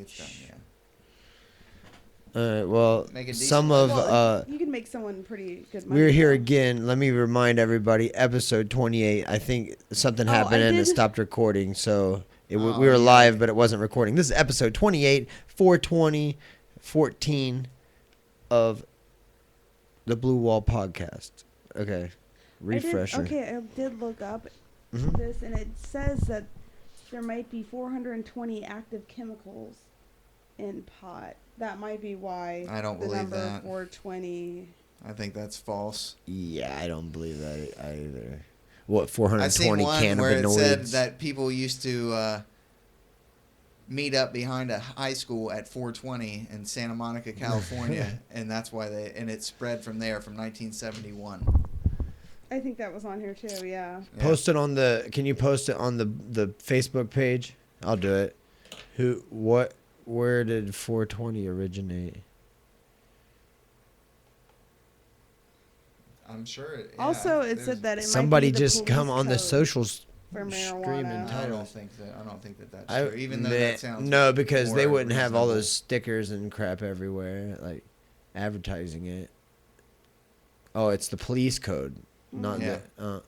it's done. Yeah. Well, Make a decent some money. of Well, you can make someone pretty good money. we're here though. again. Let me remind everybody, episode 28. I think something Oh, happened I and it did- stopped recording, so we Oh, were yeah. live, but it wasn't recording. This is episode 28, 420, 14 of the Blue Wall Podcast. Okay, refresher. I did look up Mhm. this, and it says that there might be 420 active chemicals in pot. That might be why I don't the believe number that. 420. I think that's false. Yeah, I don't believe that either. What, I seen 420 one where it said cannabinoids? that people used to meet up behind a high school at 420 in Santa Monica, California, and that's why it spread from there from 1971. I think that was on here too. Yeah. Yeah. Post it on the. Can you post it on the Facebook page? I'll do it. Where did 420 originate? I'm sure. Also, it said that it Somebody might be the just come police on the code socials for screaming marijuana. I title. don't think that that's true. Even though that sounds no, because they more wouldn't have all reasonable. those stickers and crap everywhere, like advertising it. Oh, it's the police code, not Yeah. the.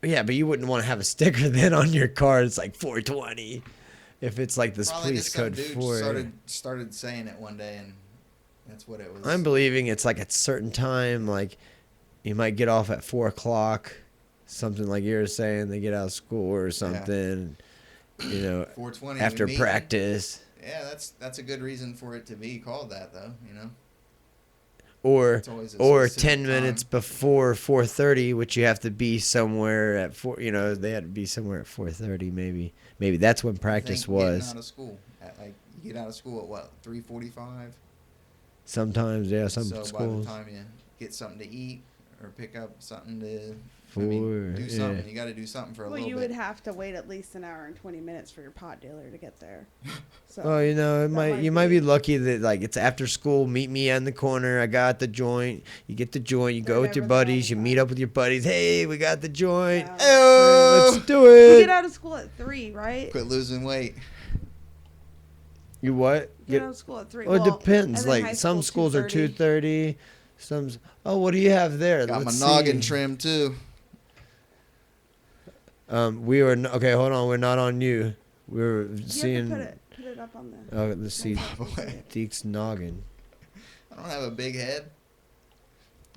Yeah, but you wouldn't want to have a sticker then on your car. It's like 420. If it's like this Probably police just some code dude 4. started saying it one day, and that's what it was. I'm believing it's like at a certain time, like you might get off at 4:00, something like you were saying. They get out of school or something, you know, 420 after we meet. practice, Yeah, that's a good reason for it to be called that, though. You know, or it's always a 10 specific minutes time. before 4:30, which you have to be somewhere at 4. You know, they had to be somewhere at 4:30. Maybe that's when I practice think getting was. out of school at you get out of school at what 3:45. Sometimes, yeah, some So by the schools. time you get something to eat or pick up something to, Four, do something. yeah. You got to do something for a Well, little you bit. would have to wait at least an hour and 20 minutes for your pot dealer to get there. So Oh, you know, that might you might be be- lucky that like it's after school. Meet me in the corner. I got the joint. You get the joint. You They're go with your never there all buddies. the You meet time. up with your buddies. Hey, we got the joint. Yeah. Oh, Let's do you it. get out of school at 3, right? quit losing weight. You what? Get out of school at 3. Well, it depends. and then high Like some school, schools are 2:30. Some. Oh, what do you have there? Got Let's my noggin see. trimmed too. We were okay. Hold on. We're not on you. We're You have seeing. to put it up on the. Oh, let's see. Boy. Deke's noggin. I don't have a big head.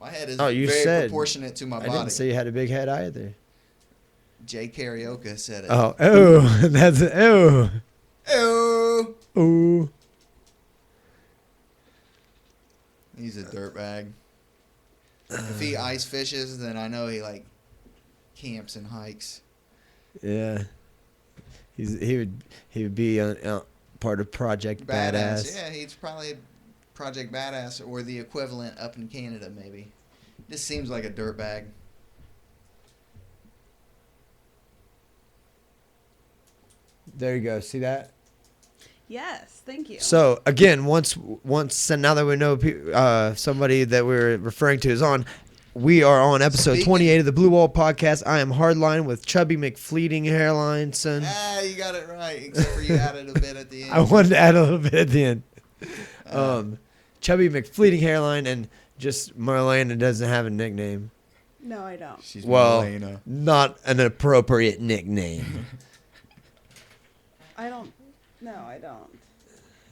My head is Oh, you very said- proportionate to my I body. didn't say you had a big head either. Jay Karaoke said it. Oh, that's oh. Oh, Oh. he's a dirtbag. If he ice fishes, then I know he camps and hikes. Yeah, he would be part of Project Badass. Yeah, he's probably Project Badass or the equivalent up in Canada, maybe. Just seems like a dirtbag. There you go. See that? Yes, thank you. So again, once and now that we know somebody that we're referring to is on, we are on episode Speaking- 28 of the Blue Wall Podcast. I am Hardline with Chubby McFleeting hairline, son. You got it right, except for you added a bit at the end. I wanted to add a little bit at the end. Uh, Chubby McFleeting hairline, and just Marlena doesn't have a nickname. No, I don't. She's Well, Marlena. not an appropriate nickname. I don't. No, I don't.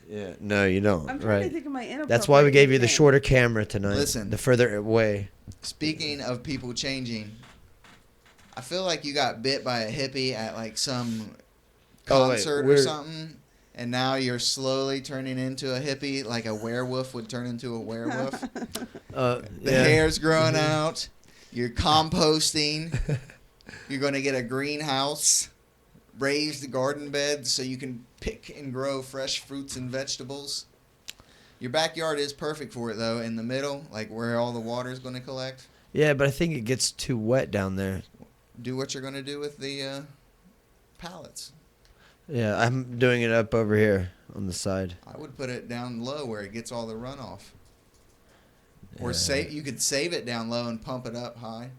Yeah, no, you don't. I'm trying right. to think of my inappropriate. That's why we gave you the nickname. shorter camera tonight. Listen. The further away. Speaking of people changing, I feel like you got bit by a hippie at some Oh, wait, concert or we're- something, and now you're slowly turning into a hippie like a werewolf would turn into a werewolf. The hair's growing out. You're composting. You're going to get a greenhouse, raised garden beds so you can pick and grow fresh fruits and vegetables. Your backyard is perfect for it, though, in the middle, like where all the water is going to collect. Yeah, but I think it gets too wet down there. Do what you're going to do with the pallets. Yeah, I'm doing it up over here on the side. I would put it down low where it gets all the runoff. Or Yeah. you could save it down low and pump it up high.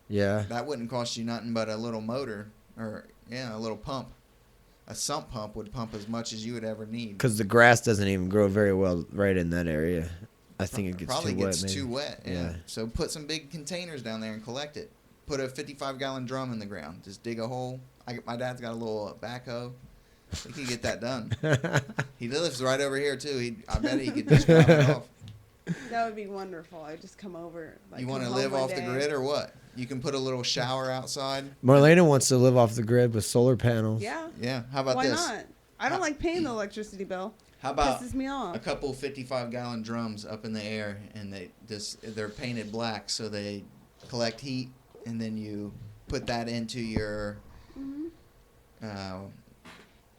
Yeah. That wouldn't cost you nothing but a little motor or a little pump. A sump pump would pump as much as you would ever need. Because the grass doesn't even grow very well right in that area. I think it gets probably too wet. Gets too wet. Yeah. So put some big containers down there and collect it. Put a 55-gallon drum in the ground. Just dig a hole. My dad's got a little backhoe. He could get that done. He lives right over here too. I bet he could just drop it off. That would be wonderful. I'd just come over. Like, you want to live off the grid or what? You can put a little shower outside. Marlena wants to live off the grid with solar panels. Yeah. Yeah. How about Why this? Why not? I don't like paying the electricity bill. How about pisses me off. A couple 55-gallon drums up in the air, and they're painted black, so they collect heat, and then you put that into your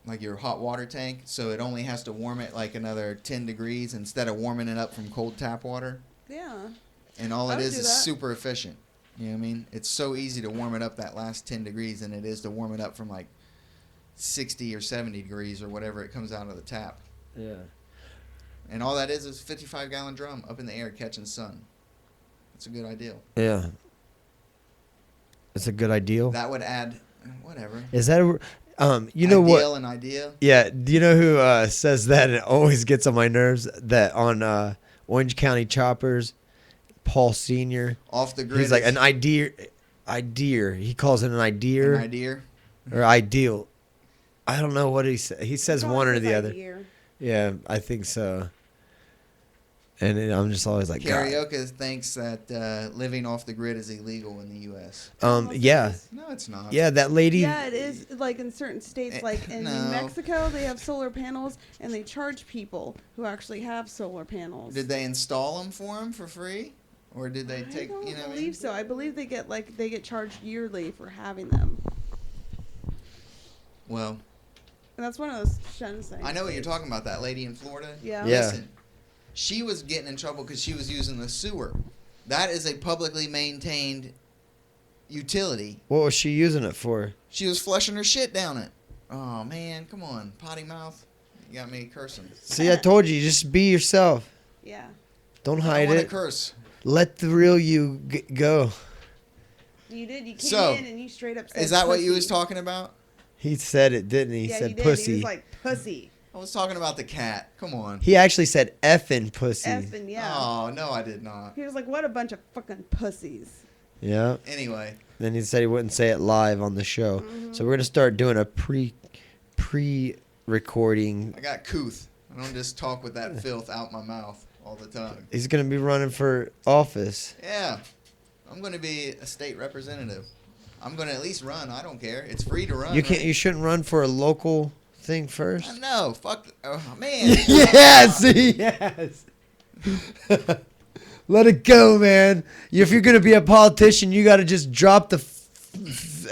like your hot water tank, so it only has to warm it like another 10 degrees instead of warming it up from cold tap water. Yeah. And all it is super efficient. You know what I mean? It's so easy to warm it up that last 10 degrees than it is to warm it up from like 60 or 70 degrees or whatever it comes out of the tap. Yeah. And all that is a 55-gallon drum up in the air catching sun. It's a good idea. Yeah. It's a good ideal. That would add whatever. Is that you know what? Ideal and idea. Yeah. Do you know who says that? It always gets on my nerves. That on Orange County Choppers, Paul Senior. Off the grid. He's like an idea. He calls it an idea. An idea. Or ideal. I don't know what he says. He says one or the other. Yeah, I think so. And I'm just always like, Karaoke thinks that living off the grid is illegal in the U.S. Yeah. No, it's not. Yeah, that lady. Yeah, it is. Like in certain states, like in New Mexico, they have solar panels, and they charge people who actually have solar panels. Did they install them for free, or did they take? I don't believe so. I believe they get charged yearly for having them. Well. And that's one of those Shen things. I know what you're talking about. That lady in Florida. Yeah. Listen, she was getting in trouble because she was using the sewer. That is a publicly maintained utility. What was she using it for? She was flushing her shit down it. Oh man, come on, potty mouth. You got me cursing. See, I told you, just be yourself. Yeah. Don't hide I don't want it. to curse. Let the real you go. You did. You came in and you straight up said is that pussy. what you was talking about? He said it, didn't he? He said pussy. He was like pussy. I was talking about the cat. Come on. He actually said effing pussy. Effing, yeah. Oh, no, I did not. He was like, what a bunch of fucking pussies. Yeah. Anyway. Then he said he wouldn't say it live on the show. Mm-hmm. So we're going to start doing a pre-recording. I got couth. I don't just talk with that filth out my mouth all the time. He's going to be running for office. Yeah. I'm going to be a state representative. I'm going to at least run. I don't care. It's free to run. You can't. Right? You shouldn't run for a local thing first. No. Fuck. Oh, man. Yes. Yes. Let it go, man. If you're going to be a politician, you got to just drop the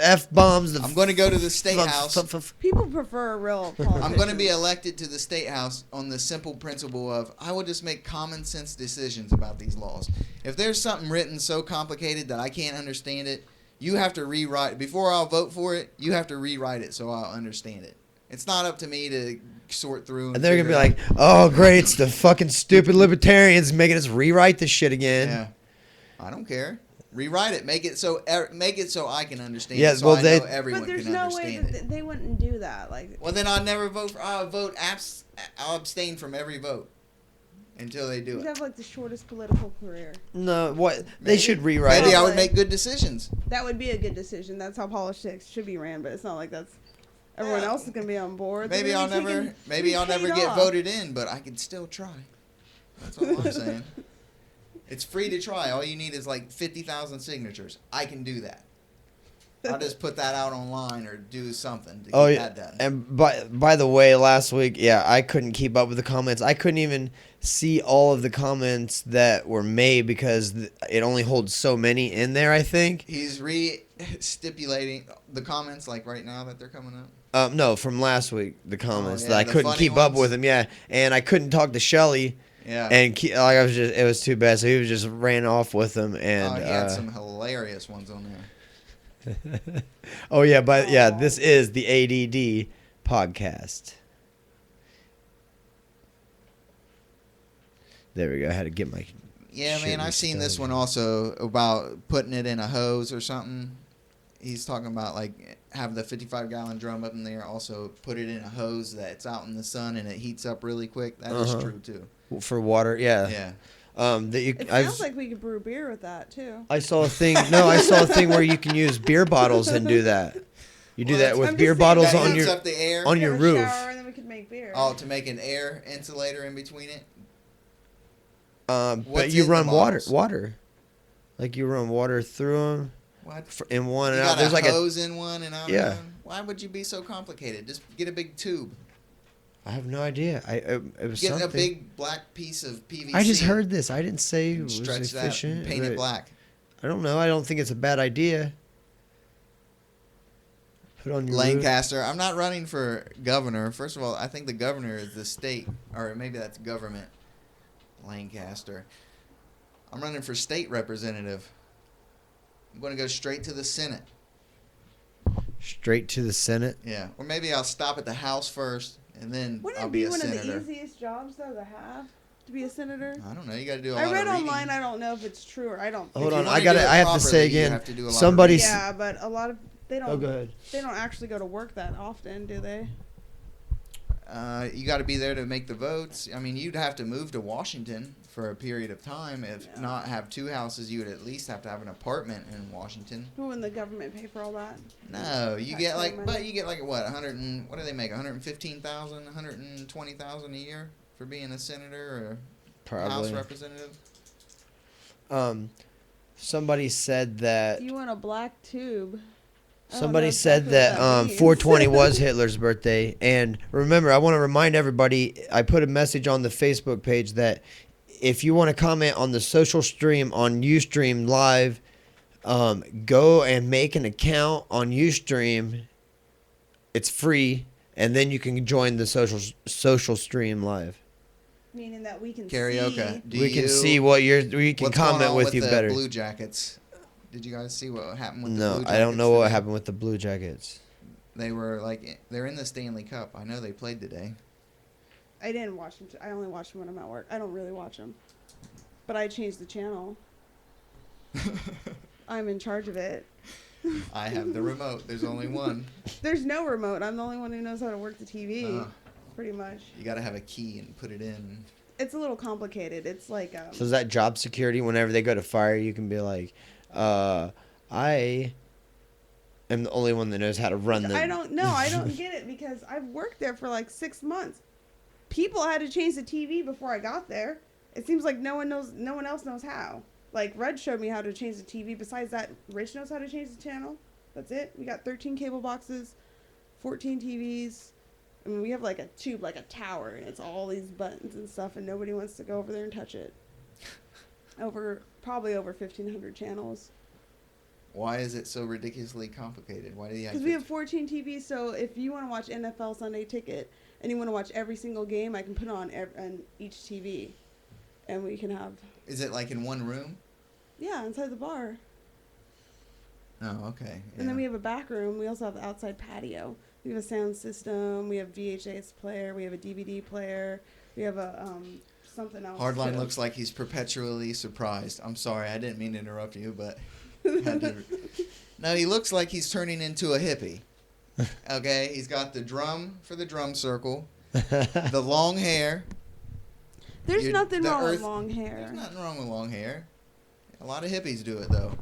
F-bombs. I'm going to go to the state house. People prefer a real politician. I'm going to be elected to the state house on the simple principle of I will just make common sense decisions about these laws. If there's something written so complicated that I can't understand it, you have to rewrite it. Before I'll vote for it, you have to rewrite it so I'll understand it. It's not up to me to sort through. And they're going to be like, oh, great, it's the fucking stupid libertarians making us rewrite this shit again. Yeah. I don't care. Rewrite it. Make it so I can understand it so I know everyone but there's can no understand way that they wouldn't do that. Like. Well, then I'll never vote for. I'll abstain from every vote. Until they do it. You have like the shortest political career. No, what they should rewrite. Maybe I would make good decisions. That would be a good decision. That's how politics should be ran, but it's not like that's everyone else is gonna be on board. Maybe I'll never get voted in, but I can still try. That's all I'm saying. It's free to try. All you need is like 50,000 signatures. I can do that. I'll just put that out online or do something to get that done. And by the way, last week, I couldn't keep up with the comments. I couldn't even see all of the comments that were made because it only holds so many in there, I think. He's re-stipulating the comments like right now that they're coming up? No, from last week, the comments that I couldn't keep up with them, and I couldn't talk to Shelly. Yeah. And it was too bad, so he was just ran off with them. And he had some hilarious ones on there. Oh yeah, but this is the ADD podcast. There we go. I had to get my. Yeah, man, I've seen this one also about putting it in a hose or something. he's talking about like have the 55-gallon drum up in there. Also put it in a hose that's out in the sun and it heats up really quick. That is true too. For water, yeah. Yeah. It sounds like we could brew beer with that too. I saw a thing. No, I saw a thing where you can use beer bottles and do that. You do that with beer bottles on your up the air. on your roof. Shower and then we could make beer. Oh, to make an air insulator in between it. But you run water. Like you run water through them. What? In one and you out. There's like a hose in one and out. Yeah. One? Why would you be so complicated? Just get a big tube. I have no idea. It was get something. a big black piece of PVC. I just heard this. I didn't say it was stretch efficient. That and paint it black. I don't know. I don't think it's a bad idea. Put on your Lancaster. I'm not running for governor. First of all, I think the governor is the state, or maybe that's government. Lancaster. I'm running for state representative. I'm going to go straight to the Senate. Straight to the Senate? Yeah. Or maybe I'll stop at the House first, and then I'll be be a senator. Wouldn't it be one of the easiest jobs, though, to have? To be a senator? I don't know. You got to do a lot of reading. I read online. I don't know if it's true or I don't. Hold on. I have to say again. Yeah, but a lot of they don't. Oh, go ahead. They don't actually go to work that often, do they? You got to be there to make the votes. I mean, you'd have to move to Washington for a period of time. If not have two houses, you would at least have to have an apartment in Washington. Wouldn't the government pay for all that? No, you get like, what 100 and what do they make? 115,000, 120,000 a year for being a senator or House representative. Somebody said that. You want a black tube. Somebody said that 420 was Hitler's birthday. And remember, I want to remind everybody, I put a message on the Facebook page that if you want to comment on the social stream on Ustream Live, go and make an account on Ustream. It's free. And then you can join the social stream live. Meaning that we can karaoke. see. We can see what we can comment with you better. Blue Jackets. Did you guys see what happened with the Blue Jackets? No, I don't know what happened with the Blue Jackets. They were they're in the Stanley Cup. I know they played today. I didn't watch them. I only watch them when I'm at work. I don't really watch them. But I changed the channel. I'm in charge of it. I have the remote. There's only one. There's no remote. I'm the only one who knows how to work the TV. Pretty much. You got to have a key and put it in. It's a little complicated. It's like So is that job security? Whenever they go to fire, you can be like, I am the only one that knows how to run the... I don't know. I don't get it because I've worked there for like 6 months. People had to change the TV before I got there. It seems like no one else knows how. Like, Red showed me how to change the TV. Besides that, Rich knows how to change the channel. That's it. We got 13 cable boxes, 14 TVs. I mean, we have like a tube, like a tower, and it's all these buttons and stuff, and nobody wants to go over there and touch it. Probably over 1,500 channels. Why is it so ridiculously complicated? Why do you have? Because we have 14 TVs, so if you want to watch NFL Sunday Ticket and you want to watch every single game, I can put it on each TV, and we can have. Is it like in one room? Yeah, inside the bar. Oh, okay. Yeah. And then we have a back room. We also have the outside patio. We have a sound system. We have VHS player. We have a DVD player. We have a something else. Hardline looks like he's perpetually surprised. I'm sorry, I didn't mean to interrupt you, but no, he looks like he's turning into a hippie. Okay, he's got the drum for the drum circle, the long hair. There's nothing wrong with long hair. There's nothing wrong with long hair. A lot of hippies do it though.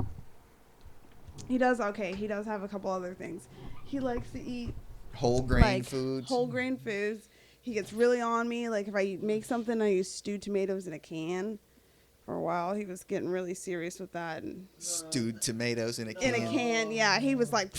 He does okay. He does have a couple other things. He likes to eat whole grain foods. Whole grain foods. He gets really on me. Like if I make something, I use stewed tomatoes in a can. For a while, he was getting really serious with that. And stewed tomatoes in a can. In a can, yeah. He was like,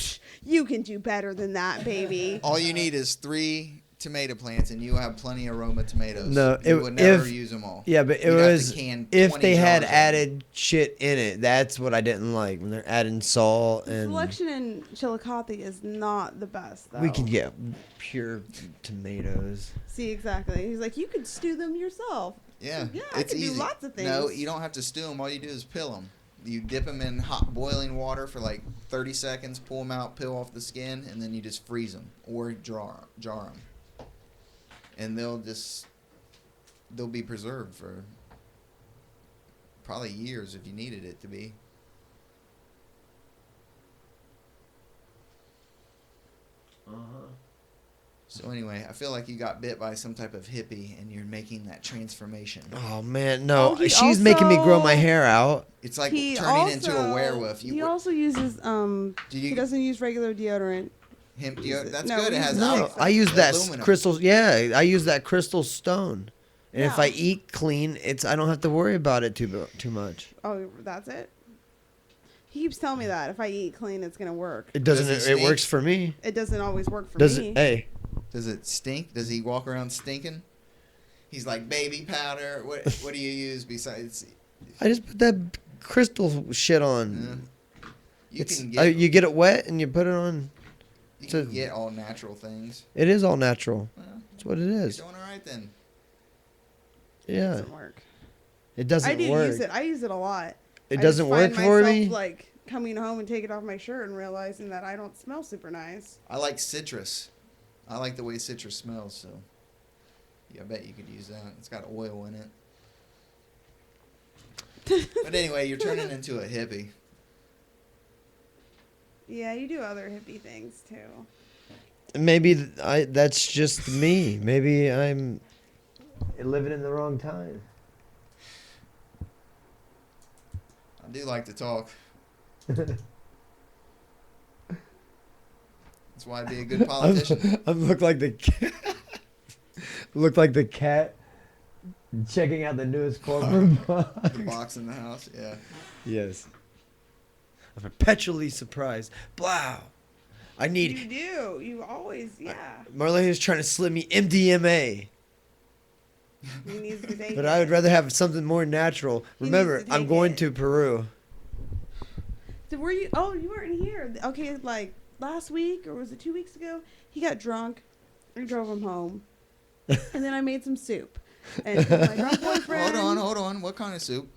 "You can do better than that, baby." All you need is 3 tomato plants, and you have plenty of Roma tomatoes. No, you would never use them all. Yeah, but it was if they had added shit in it. That's what I didn't like when they're adding salt and. Selection in Chillicothe is not the best, though. We can get pure tomatoes. See, exactly. He's like, you could stew them yourself. Yeah, yeah, it's easy. Do lots of things. No, you don't have to stew them. All you do is peel them. You dip them in hot boiling water for like 30 seconds, pull them out, peel off the skin, and then you just freeze them or jar them. And they'll be preserved for probably years if you needed it to be. So anyway, I feel like you got bit by some type of hippie and you're making that transformation. Oh man, no. Oh, She's making me grow my hair out. It's like turning into a werewolf. He also uses he doesn't use regular deodorant. Hemp deodorant. That's good. It has I use that aluminum. crystal. Yeah, I use that crystal stone. And if I Yeah. eat clean, I don't have to worry about it too much. Oh, that's it? He keeps telling me that if I eat clean, it's going to work. It doesn't. Does it It works for me. It doesn't always work for Does me. it? Hey. Does it stink? Does he walk around stinking? He's like baby powder. What do you use besides? I just put that crystal shit on. You can get you get it wet and you put it on. you can get all natural things. It is all natural. Well, That's what it is. you're doing all right then. It Yeah. doesn't work. It doesn't I do work. use it. I use it a lot. It I doesn't just work find for myself, me. Like coming home and taking off my shirt and realizing that I don't smell super nice. I like citrus. I like the way citrus smells. So, yeah, I bet you could use that. It's got oil in it. But anyway, you're turning into a hippie. Yeah, you do other hippie things too. Maybe that's just me. Maybe I'm living in the wrong time. I do like to talk. That's why I'd be a good politician. I look like the cat checking out the newest corporate box. The box in the house, yeah. Yes. I'm perpetually surprised. Wow. I need. You do. You always, yeah. Marlene is trying to slip me MDMA. He needs to take But it. I would rather have something more natural. He Remember, needs to I'm take going it. to Peru. So were you? Oh, you weren't here. Okay, like last week or was it 2 weeks ago? He got drunk. We drove him home, and then I made some soup. And my drunk boyfriend. Hold on. What kind of soup?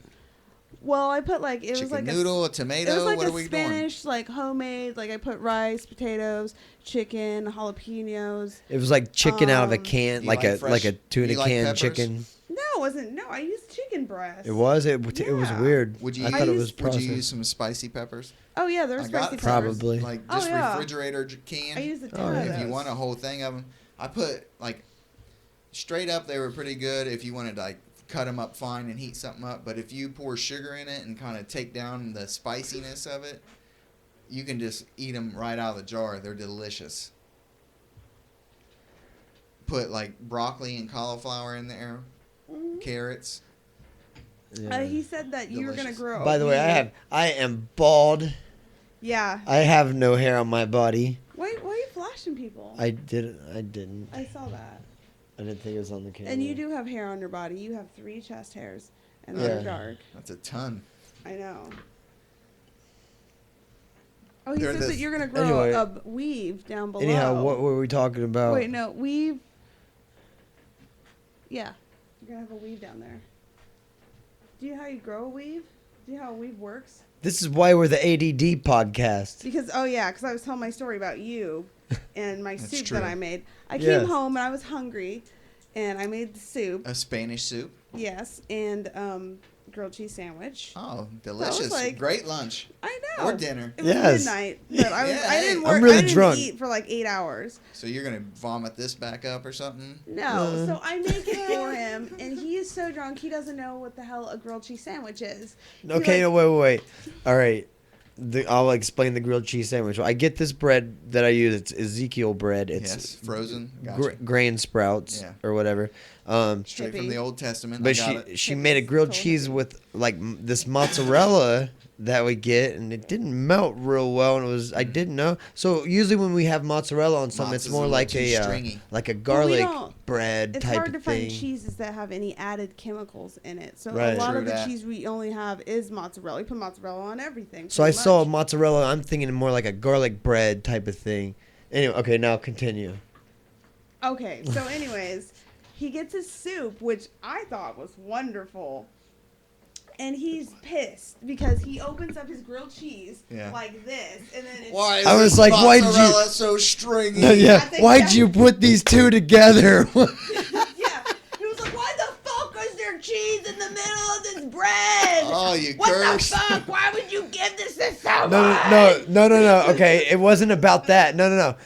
Well, I put like it was Chicken like noodle, a It tomato. was like what a are we Spanish, like homemade. Like I put rice, potatoes, chicken, jalapenos. It was like chicken out of a Do can, you like like fresh- a tuna do you like can peppers? chicken. No, it wasn't. No, I used chicken breast. It was. It was Yeah. weird. Would you I thought it was Would processed. you use some spicy peppers? Oh yeah, there's I got spicy some, peppers. Probably. like Oh, just yeah. refrigerator can. I used a Oh, ton yeah. of If you those. want a whole thing of them, I put like straight up. They were pretty good. If you wanted to like cut them up fine and heat something up, but if you pour sugar in it and kind of take down the spiciness of it, you can just eat them right out of the jar. They're delicious. Put like broccoli and cauliflower in there, Mhm. carrots. Yeah. He said that you were gonna Delicious. grow. By the way, weed. I am bald. Yeah. I have no hair on my body. Why are you flashing people? I didn't. I saw that. I didn't think it was on the camera. And you do have hair on your body. You have 3 chest hairs, and Yeah. they're dark. That's a ton. I know. Oh, he They're says the- that you're gonna grow Anyway. a weave down below. Anyhow, what were we talking about? Wait, no, weave. Yeah, you're gonna have a weave down there. Do you know how you grow a weave? Do you know how a weave works? This is why we're the ADD podcast. Because I was telling my story about you and my That's soup true. that I made. I Yes. came home and I was hungry, and I made the soup. A Spanish soup. Yes, and grilled cheese sandwich. Oh, delicious! like- Great lunch I know. or dinner. It was Yes. midnight, but I Yeah, didn't I'm work. really I didn't drunk. eat for like 8 hours. So you're gonna vomit this back up or something? No, so I make it for him, and he is so drunk he doesn't know what the hell a grilled cheese sandwich is. He, Okay, like- no, wait. All right. I'll explain the grilled cheese sandwich. I get this bread that I use. It's Ezekiel bread. It's Yes, frozen. Gotcha. grain sprouts Yeah. or whatever. Straight from Hippie. the Old Testament. I But got it. she made a grilled Totally. cheese with like this mozzarella that we get, and it didn't melt real well, and I didn't know. So usually when we have mozzarella on something, it's Mozza's more a like little too a stringy. like a Well, we garlic don't- bread It's type hard to of find thing. cheeses that have any added chemicals in it. So Right. a lot True of the that. cheese we only have is mozzarella. We put mozzarella on everything. So I pretty saw much. mozzarella. I'm thinking more like a garlic bread type of thing. Anyway, okay, now continue. Okay, so anyways, he gets his soup, which I thought was wonderful. And he's pissed because he opens up his grilled cheese Yeah. like this, and then it's Why is I was this like, why did you- mozzarella so stringy? No, yeah. I think Why'd that- you put these two together? yeah. He was like, "Why the fuck is there cheese in the middle of this bread? Oh, you what cursed. the fuck? Why would you give this to someone?" No. Okay, it wasn't about that. No.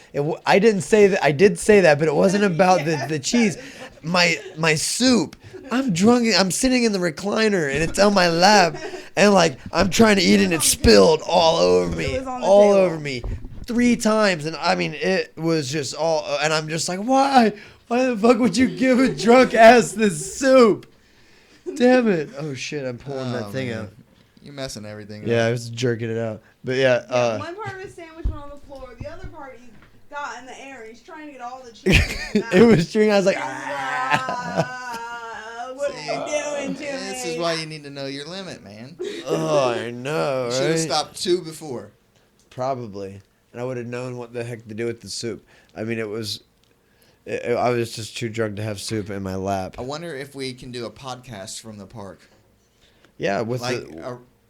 I didn't say that. I did say that, but it wasn't about the cheese. My soup. I'm drunk. I'm sitting in the recliner, and it's on my lap, and like I'm trying to eat it, and it spilled all over me, all over me, 3 times, and I mean it was just all. And I'm just like, why? Why the fuck would you give a drunk ass this soup? Damn it! Oh shit! I'm pulling that thing out. You're messing everything up. Yeah, I was jerking it out. But yeah. One part of his sandwich went on the floor. The other part he got in the air. He's trying to get all the cheese. It was string. I was like, what are you doing to me? This is why you need to know your limit, man. Oh, I know, right? Should have stopped 2 before. Probably. And I would have known what the heck to do with the soup. I mean, I was just too drunk to have soup in my lap. I wonder if we can do a podcast from the park. Yeah, with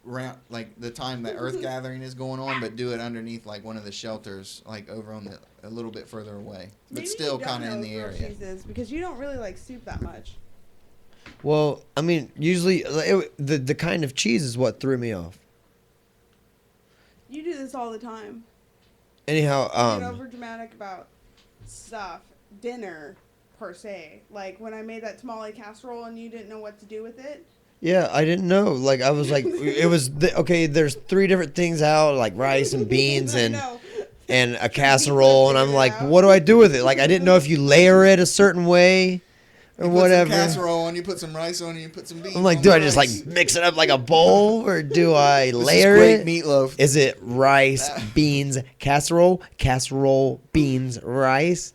around like the time that Earth Gathering is going on, but do it underneath like one of the shelters, like over on a little bit further away, but Maybe still kind of in the area. Cheeses, because you don't really like soup that much. Well, I mean, usually the kind of cheese is what threw me off. You do this all the time. Anyhow, you get over dramatic about stuff, dinner per se. Like when I made that tamale casserole and you didn't know what to do with it. Yeah, I didn't know. Like I was like, it was okay. There's 3 different things out, like rice and beans and a casserole, and I'm like, what do I do with it? Like I didn't know if you layer it a certain way or whatever. You put some casserole on, you put some rice on, and you put some beans. I'm like, do I just like mix it up like a bowl, or do I layer it? Meatloaf. Is it rice, beans, casserole, beans, rice?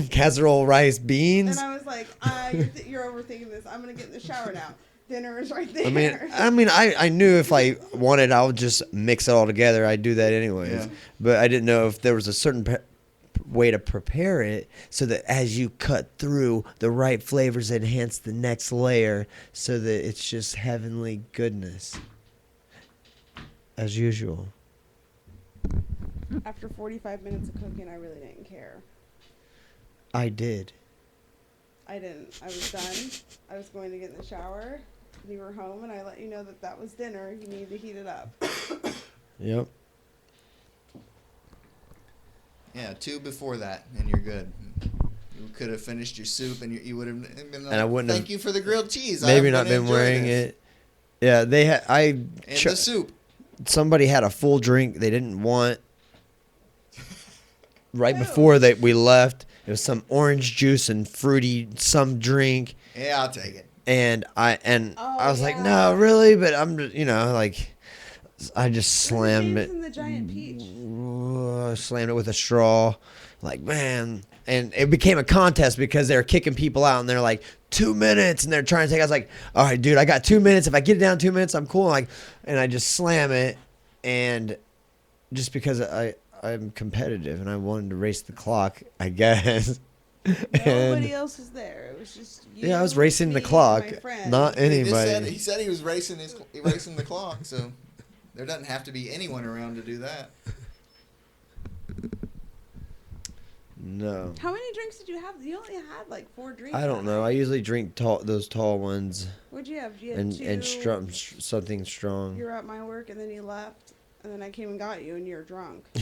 Casserole, rice, beans. And I was like, you're overthinking this. I'm gonna get in the shower now. Dinner is right there. I mean, I knew if I wanted, I would just mix it all together. I'd do that anyways. Yeah. But I didn't know if there was a certain way to prepare it so that as you cut through, the right flavors enhance the next layer, so that it's just heavenly goodness. As usual. After 45 minutes of cooking, I really didn't care. I did. I didn't. I was done. I was going to get in the shower. You were home, and I let you know that was dinner. You needed to heat it up. Yep. Yeah, 2 before that, and you're good. You could have finished your soup, and you would have been like, and I wouldn't thank you for the grilled cheese. Maybe not been wearing it. Yeah, they had. And the soup. Somebody had a full drink they didn't want. Right before we left, it was some orange juice and fruity some drink. Yeah, I'll take it. And I was like, no, really, but I'm just, like, I just slammed it. The giant peach. Slammed it with a straw, like, man. And it became a contest because they're kicking people out, and they're like 2 minutes, and they're trying to take. I was like, all right, dude, I got 2 minutes. If I get it down 2 minutes, I'm cool. And I just slam it, and just because I'm competitive and I wanted to race the clock, I guess. Nobody else was there. It was just you. Yeah, I was racing the clock, not anybody. He said he was racing the clock, so there doesn't have to be anyone around to do that. No. How many drinks did you have? You only had like 4 drinks. I don't know. I usually drink those tall ones. What'd you have? You had 2. And something strong. You were at my work, and then you left, and then I came and got you, and you were drunk. So.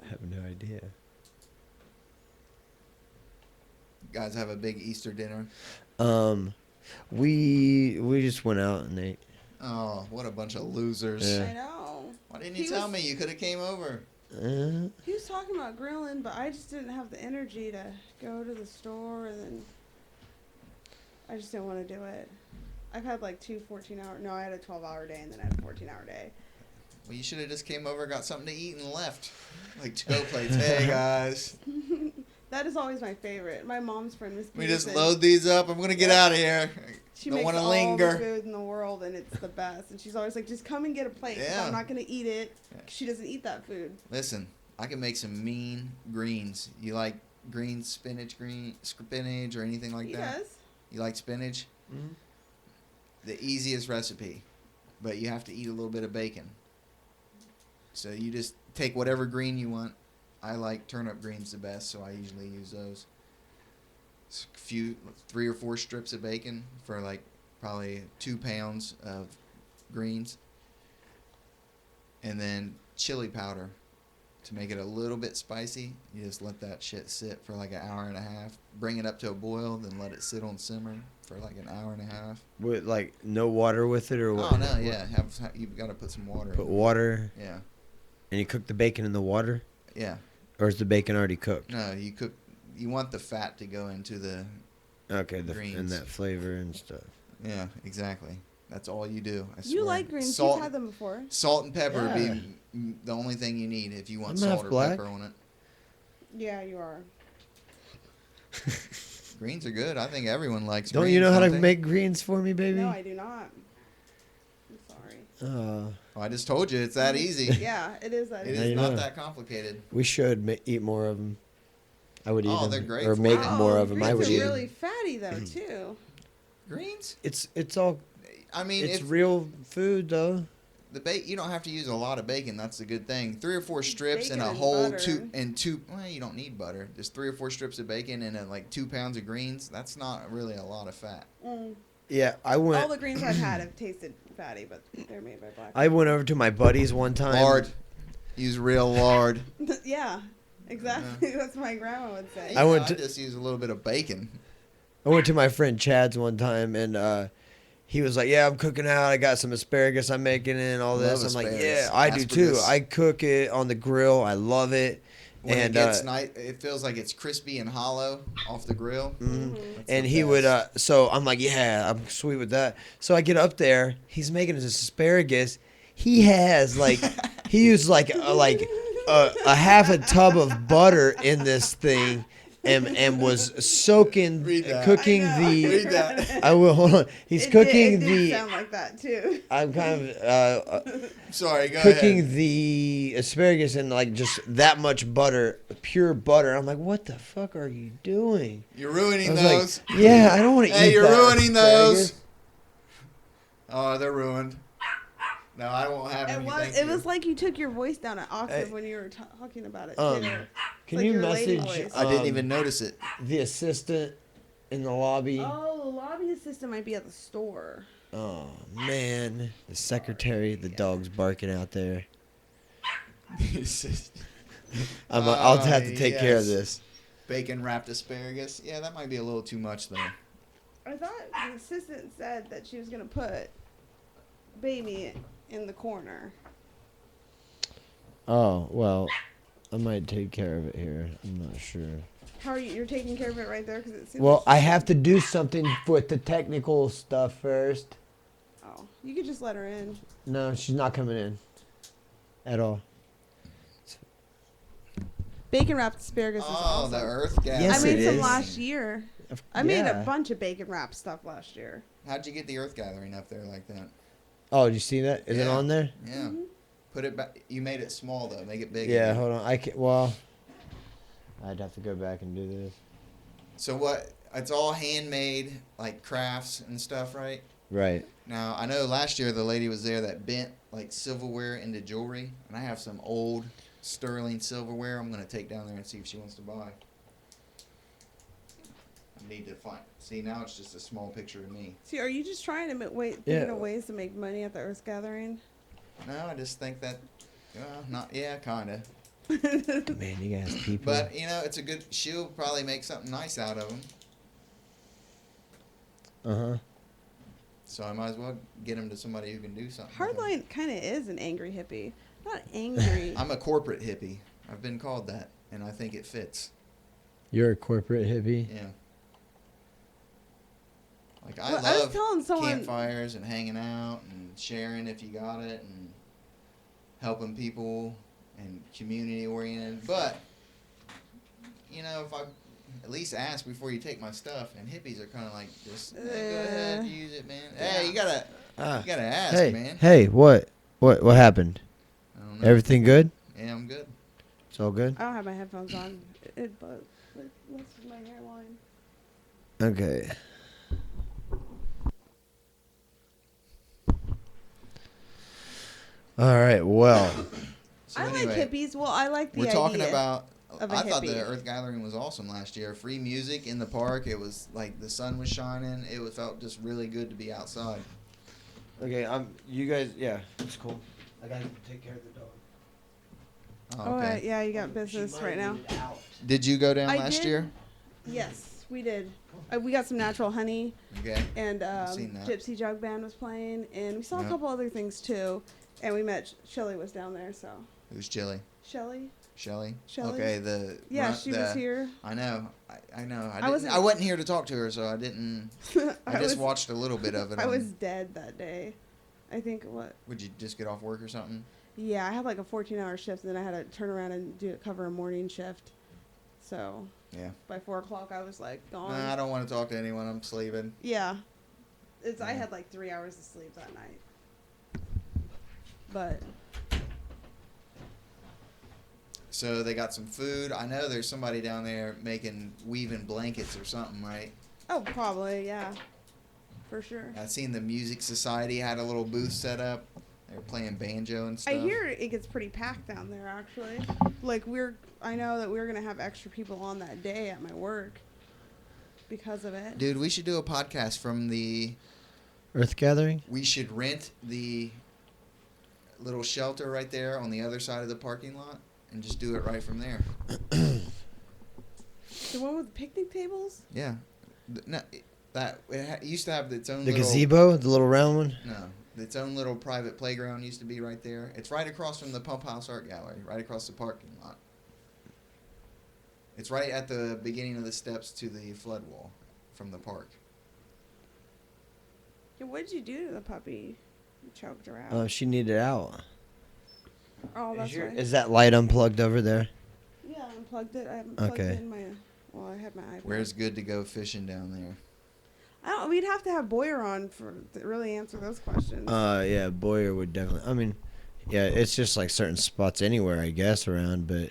I have no idea. You guys have a big Easter dinner? We just went out and ate. Oh, what a bunch of losers. Yeah. I know. Why didn't you tell me? You could have came over. He was talking about grilling, but I just didn't have the energy to go to the store, and then I just didn't want to do it. I've had like 2 14-hour. No, I had a 12-hour day, and then I had a 14-hour day. Well, you should have just came over, got something to eat, and left. Like to-go plates. Hey, guys. That is always my favorite. My mom's friend, Miss Peterson. We just load these up. I'm going to get out of here. She don't makes want to all linger. the food in the world, and it's the best. And she's always like, just come and get a plate. Yeah. I'm not going to eat it. She doesn't eat that food. Listen, I can make some mean greens. You like spinach, or anything like that? He does. You like spinach? Mm-hmm. The easiest recipe, but you have to eat a little bit of bacon. So you just take whatever green you want. I like turnip greens the best, so I usually use those. 3 or 4 strips of bacon for like probably 2 pounds of greens. and then chili powder to make it a little bit spicy. You just let that shit sit for like an hour and a half. Bring it up to a boil, then let it sit on simmer for like an hour and a half. With like no water with it or what? Oh no, yeah. You've got to put some water. Put water. Yeah. And you cook the bacon in the water? Yeah. Or is the bacon already cooked? No, you want the fat to go into the greens. And that flavor and stuff. Yeah, exactly. That's all you do. I You swear. like greens. Salt, You've had them before. Salt and pepper would Yeah. be the only thing you need if you want I'm salt half or black. pepper on it. Yeah, you are. Greens are good. I think everyone likes Don't greens. you know how to they? make greens for me, baby? No, I do not. I'm sorry. Well, I just told you it's that easy. Yeah, it is that It easy. is you not know. that complicated. We should eat more of them. I would eat them. they're great Or for make you. more of them. Greens I would are eat really them. fatty though too. Greens? It's all. I mean, It's if real food though. you don't have to use a lot of bacon. That's the good thing. 3 or 4 strips Bacon and a and whole butter. two. Well, you don't need butter. Just 3 or 4 strips of bacon and like 2 pounds of greens. That's not really a lot of fat. Mm. Yeah, I All went. the greens I've had have tasted fatty, but they're made by black. I went over to my buddy's one time. Lard. Use real lard. Yeah, exactly. That's what my grandma would say. I went I to- just use a little bit of bacon. I went to my friend Chad's one time, and he was like, "Yeah, I'm cooking out. I got some asparagus I'm making and all this." Love I'm like, asparagus. "Yeah, I do too. Asparagus. I cook it on the grill. I love it." When and it gets nice, it feels like it's crispy and hollow off the grill. mhm. That's And the he would, best. so I'm like, "Yeah, I'm sweet with that." So I get up there. He's making his asparagus. He has like, he used like a half a tub of butter in this thing. And was soaking, Read that. cooking I know. the. Read that. I will hold on. He's cooking It did the. sound like that too. I'm kind of Sorry, go cooking ahead. the asparagus in like just that much butter, pure butter. I'm like, what the fuck are you doing? You're I ruining was those. like, yeah, I don't want to eat Hey, you're that ruining asparagus. those. Oh, they're ruined. No, I won't have any. thank It you. was like you took your voice down an octave Hey, when you were talking about it um, too. Can like you your lady message voice. I didn't even notice it. the assistant in the lobby? Oh, the lobby assistant might be at the store. Oh man, the secretary, the dog's barking out there. I'll have to take care of yes. this. Bacon wrapped asparagus. Yeah, that might be a little too much though. I thought the assistant said that she was gonna put baby in the corner. Oh well, I might take care of it here. I'm not sure. How are you? You're taking care of it right there because it seems. Well, like I have to do something with the technical stuff first. Oh, you could just let her in. No, she's not coming in at all. Bacon wrapped asparagus is Oh, awesome. the earth gas. Yes, I made it some is. last year. I made Yeah. a bunch of bacon wrapped stuff last year. How'd you get the earth gathering up there like that? Oh, did you see that? Is it Yeah. on there? Yeah. Mm-hmm. Put it back. You made it small though. Make it big. Yeah, again. hold on. I can. Well, I'd have to go back and do this. So what? It's all handmade, like crafts and stuff, right? Right. Now I know last year the lady was there that bent like silverware into jewelry, and I have some old sterling silverware. I'm gonna take down there and see if she wants to buy. I need to find. See, now it's just a small picture of me. See, are you just trying to thinking Yeah. of ways to make money at the Earth Gathering? No, I just think that. Not yeah, kinda. Man, you guys people. But you know, it's a good. She'll probably make something nice out of them. Uh-huh. So I might as well get them to somebody who can do something. with 'em. Hardline kind of is an angry hippie. Not angry. I'm a corporate hippie. I've been called that, and I think it fits. You're a corporate hippie. Yeah. Like I Well, I was love telling someone. campfires and hanging out and sharing if you got it and helping people and community oriented. But you know, if I at least ask before you take my stuff, and hippies are kind of like just go ahead, use it, man. Hey, you gotta ask, Hey, man. hey, what happened? I don't know. Everything good? Yeah, I'm good. It's all good. I don't have my headphones on. It bugs. It messes with my hairline. Okay. All right. Well, So I anyway, like hippies. Well, I like the we're idea. talking about. of a I thought the hippie. Earth Gathering was awesome last year. Free music in the park. It was like the sun was shining. Felt just really good to be outside. okay. You guys. Yeah, it's cool. I gotta take care of the dog. Oh, okay. Yeah, you got business right now. Did you go down last year? Yes, we did. We got some natural honey. Okay. And Gypsy Jug Band was playing, and we saw a couple other things too. And we met Shelly was down there, so. Who's Chili? Shelly. Shelly. Okay. She was here. I know. I know. I wasn't here to talk to her, so I didn't. I just watched a little bit of it. I was dead that day. I think what? Would you just get off work or something? Yeah, I had like a 14-hour shift, and then I had to turn around and cover a morning shift. So. Yeah. By 4 o'clock, I was like gone. Nah, I don't want to talk to anyone. I'm sleeping. Yeah. I had like 3 hours of sleep that night. But. So they got some food. I know there's somebody down there weaving blankets or something, right? Oh, probably, yeah. For sure. I seen the Music Society had a little booth set up. They were playing banjo and stuff. I hear it gets pretty packed down there, actually. Like, I know that we're going to have extra people on that day at my work because of it. Dude, we should do a podcast from the Earth Gathering? We should rent the little shelter right there on the other side of the parking lot and just do it right from there. The one with the picnic tables? Yeah. No, it used to have its own gazebo, the little round one? No. Its own little private playground used to be right there. It's right across from the Pump House Art Gallery, right across the parking lot. It's right at the beginning of the steps to the flood wall from the park. Yeah, what did you do to the puppy? You choked her out. She needed out. Oh, that's right. Is that light unplugged over there? Yeah, I unplugged it. I haven't plugged it in I had my iPad. Where's good to go fishing down there? We'd have to have Boyer on to really answer those questions. Yeah, Boyer would definitely. I mean, yeah, it's just like certain spots anywhere, I guess, around. But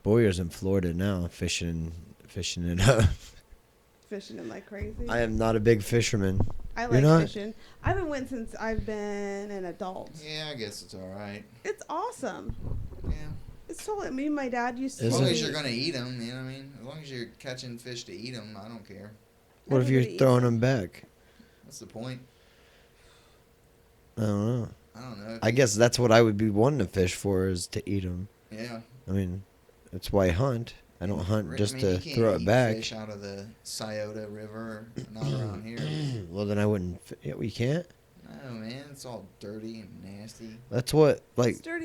Boyer's in Florida now, fishing it up. Fishing it like crazy. I am not a big fisherman. I like fishing. I haven't went since I've been an adult. Yeah, I guess it's all right. It's awesome. Yeah. It's totally. Me and my dad used to. As long as you're gonna eat them, you know what I mean. As long as you're catching fish to eat them, I don't care. What if you're throwing them back? What's the point? I don't know. I don't know. I guess that's what I would be wanting to fish for, is to eat them. Yeah. I mean, that's why I hunt. I don't hunt just to throw it back. Fish out of the Scioto River, not around here. Well, then I wouldn't. Yeah, we can't. No, man, it's all dirty and nasty. That's what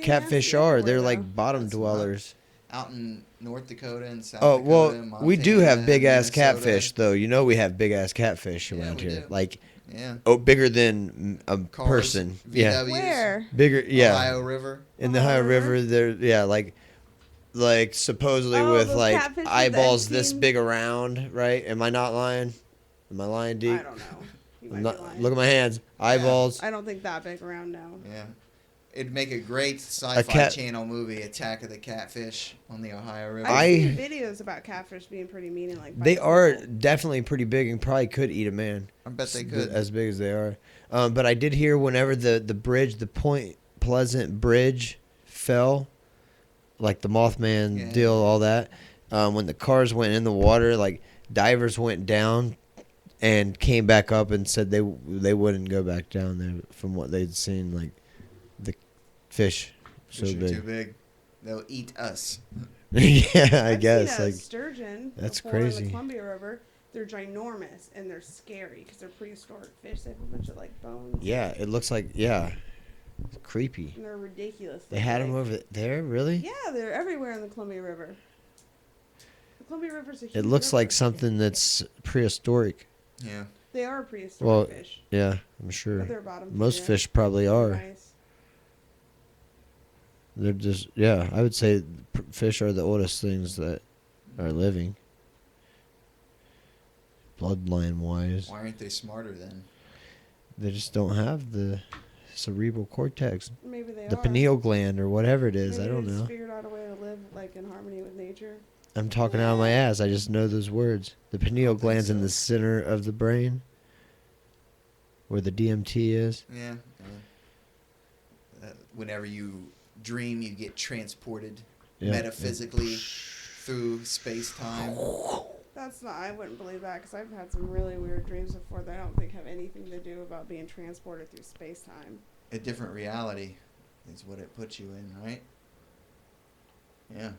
catfish are. They're like bottom dwellers. Out in North Dakota and South Dakota. Oh, well, Montana, we do have big ass Minnesota. catfish, though. You know, we have big ass catfish around here. Do. Like, yeah. Oh, bigger than a Cars, person. VWs, yeah. Where? Bigger, yeah. Ohio River. In the Ohio River, there, yeah, like supposedly with like eyeballs this big around, right? Am I not lying? Am I lying, Deke? I don't know. You might be lying. Look at my hands. Eyeballs. I don't think that big around, no. Yeah. It'd make a great sci-fi channel movie, Attack of the Catfish on the Ohio River. I've seen videos about catfish being pretty mean and like. They are definitely pretty big and probably could eat a man. I bet they could. As big as they are. But I did hear whenever the bridge, the Point Pleasant Bridge fell, like the Mothman deal, all that, when the cars went in the water, like divers went down and came back up and said they wouldn't go back down there from what they'd seen, like the fish so big. Too big. They'll eat us. Yeah, I've guess seen a like sturgeon. That's crazy. crazy. In the Columbia River, they're ginormous and they're scary because they're prehistoric fish. They have a bunch of like bones. Yeah, it looks like it's creepy. And they're ridiculous. They had them over there, really? Yeah, they're everywhere in the Columbia River. The Columbia River's a huge It looks river. like something that's prehistoric. Yeah. They are prehistoric fish. Yeah, I'm sure. But their bottom Most fish probably are. Nice. They're just, I would say fish are the oldest things that are living. Bloodline wise. Why aren't they smarter then? They just don't have the cerebral cortex. Maybe they the are. pineal gland or whatever it is. Maybe I don't know. They figured out a way to live like in harmony with nature. I'm talking out of my ass. I just know those words. The pineal gland's in the center of the brain, where the DMT is. Yeah. Whenever you dream, you get transported metaphysically through space-time. That's not. I wouldn't believe that because I've had some really weird dreams before that I don't think have anything to do about being transported through space-time. A different reality. is what it puts you in, right? Yeah.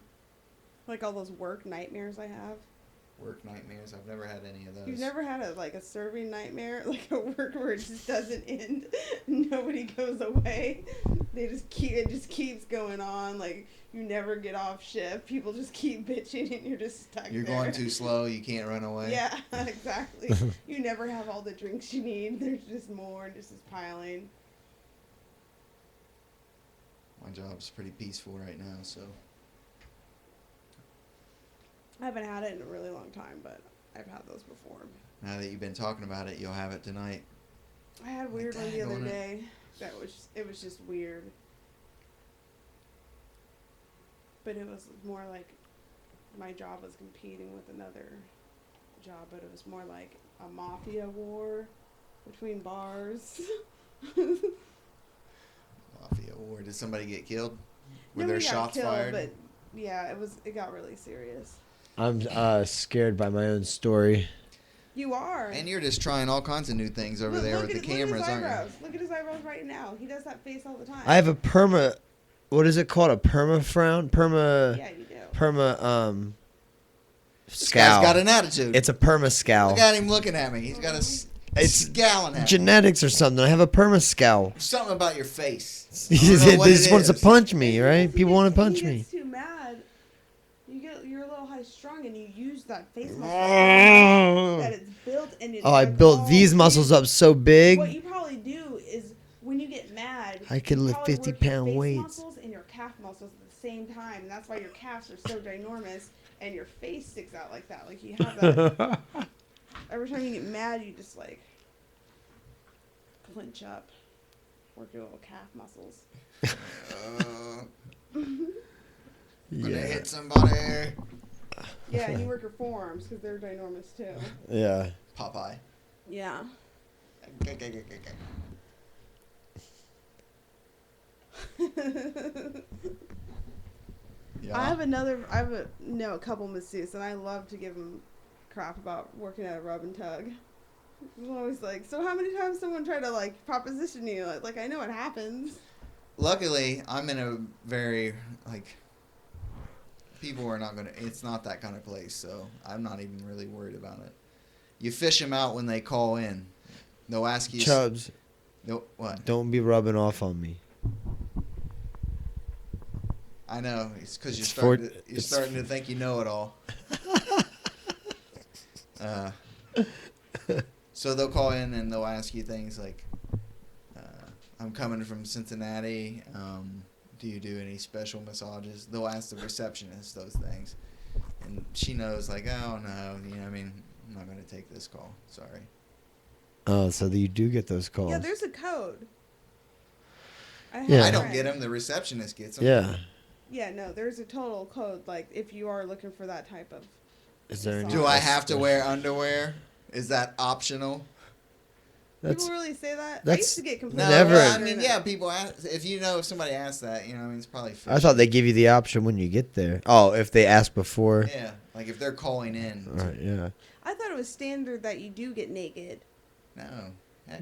Like all those work nightmares I have. Work nightmares. I've never had any of those. You've never had a serving nightmare, like a work where it just doesn't end, nobody goes away. It just keeps going on. Like you never get off shift. People just keep bitching, and you're just stuck. You're going too slow. You can't run away. Yeah, exactly. You never have all the drinks you need. There's just more, just is piling. My job's pretty peaceful right now, so. I haven't had it in a really long time, but I've had those before. Now that you've been talking about it, you'll have it tonight. I had a weird one the other day. It was just weird. But it was more like my job was competing with another job, but it was more like a mafia war between bars. Mafia war. Did somebody get killed? Were there shots fired? But yeah, it got really serious. I'm scared by my own story. You are. And you're just trying all kinds of new things over there with the cameras, aren't you? Look at his eyebrows right now. He does that face all the time. I have a what is it called? A perma frown? Yeah, you do. Scowl. This guy's got an attitude. It's a perma scowl. Look at him looking at me. He's got a scowling at me. Genetics or something. I have a perma scowl. Something about your face. He just wants to punch me, right? People want to punch me. He gets too mad. You're a little high strung, and you use that face muscle that it's built. And I built these muscles up so big. What you probably do is when you get mad, I could lift 50-pound weights. Muscles and your calf muscles at the same time, and that's why your calves are so ginormous, and your face sticks out like that. Like you have that. Every time you get mad, you just like clench up, work your little calf muscles. Gonna hit somebody. Yeah, and you work your forearms because they're ginormous too. Yeah. Popeye. Yeah. Yeah. I have a couple masseuses, and I love to give them crap about working at a rub and tug. I'm always like, so how many times someone try to like proposition you? Like I know it happens. Luckily, I'm in a very people are not gonna. It's not that kind of place, so I'm not even really worried about it. You fish them out when they call in. They'll ask you. Chubbs. What? Don't be rubbing off on me. I know. It's because you're starting to think you know it all. So they'll call in and they'll ask you things like, I'm coming from Cincinnati. Do you do any special massages? They'll ask the receptionist those things. And she knows, like, oh, no. I'm not going to take this call. Sorry. Oh, so you do get those calls. Yeah, there's a code. I don't get them. The receptionist gets them. Yeah. Yeah, no, there's a total code. Like, if you are looking for that type of. Is there any? Do I have to wear underwear? Is that optional? People really say that? I That's used to get complaints. never. People ask. If somebody asks that, it's probably fishy. I thought they give you the option when you get there. Oh, if they ask before. Yeah, like if they're calling in. Right, yeah. I thought it was standard that you do get naked. No.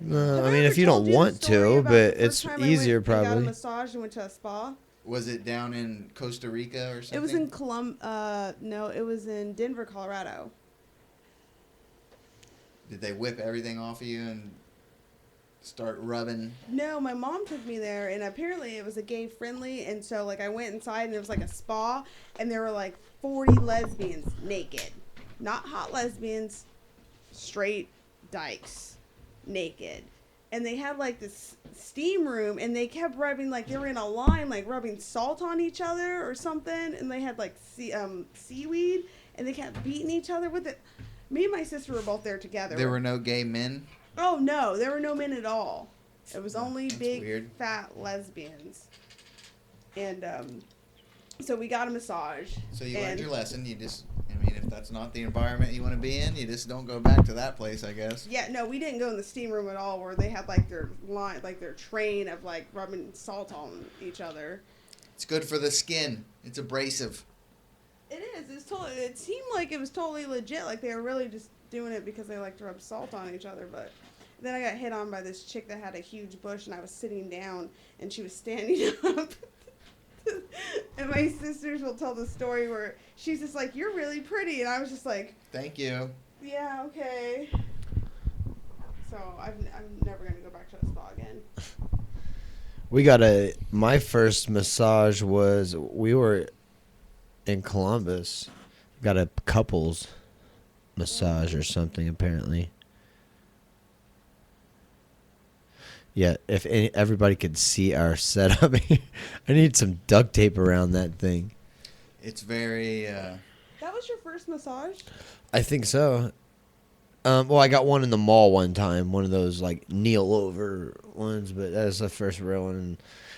No, I mean, if you don't want to, but it's easier probably. I got a massage and went to a spa. Was it down in Costa Rica or something? It was in no, it was in Denver, Colorado. Did they whip everything off of you and start rubbing? No, my mom took me there, and apparently it was a gay friendly, and so I went inside and it was like a spa, and there were 40 lesbians naked, not hot lesbians, straight dykes, naked. And they had this steam room, and they kept rubbing, they were in a line, rubbing salt on each other or something, and they had seaweed, and they kept beating each other with it. Me and my sister were both there together. There were no gay men? Oh, no. There were no men at all. It was only big, weird. fat lesbians. And so we got a massage. So you learned your lesson. You just, if that's not the environment you want to be in, you just don't go back to that place, I guess. Yeah, no, we didn't go in the steam room at all where they had, their line, their train of, rubbing salt on each other. It's good for the skin. It's abrasive. It is. It seemed like it was totally legit. They were really just doing it because they like to rub salt on each other. But Then I got hit on by this chick that had a huge bush, and I was sitting down, and she was standing up. And my sisters will tell the story where she's just like, "You're really pretty," and I was just like, "Thank you." Yeah, okay. So I'm never gonna go back to a spa again. My first massage was, we were in Columbus. Got a couples massage or something, apparently. Yeah, if everybody could see our setup, I need some duct tape around that thing. It's very. That was your first massage? I think so. Well, I got one in the mall one time, one of those like kneel over ones, but that was the first real one. And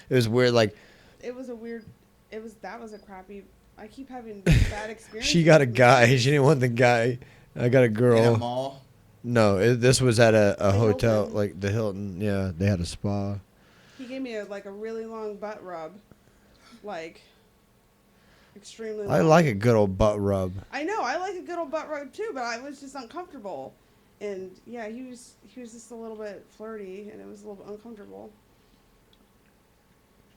it was weird, like. It was a crappy. I keep having bad experiences. She got a guy. She didn't want the guy. I got a girl. In a mall? No, this was at a hotel, Hilton. Like the Hilton. Yeah, they had a spa. He gave me a really long butt rub, like extremely long. I like a good old butt rub. I know, I like a good old butt rub too, but I was just uncomfortable, and yeah, he was just a little bit flirty, and it was a little bit uncomfortable.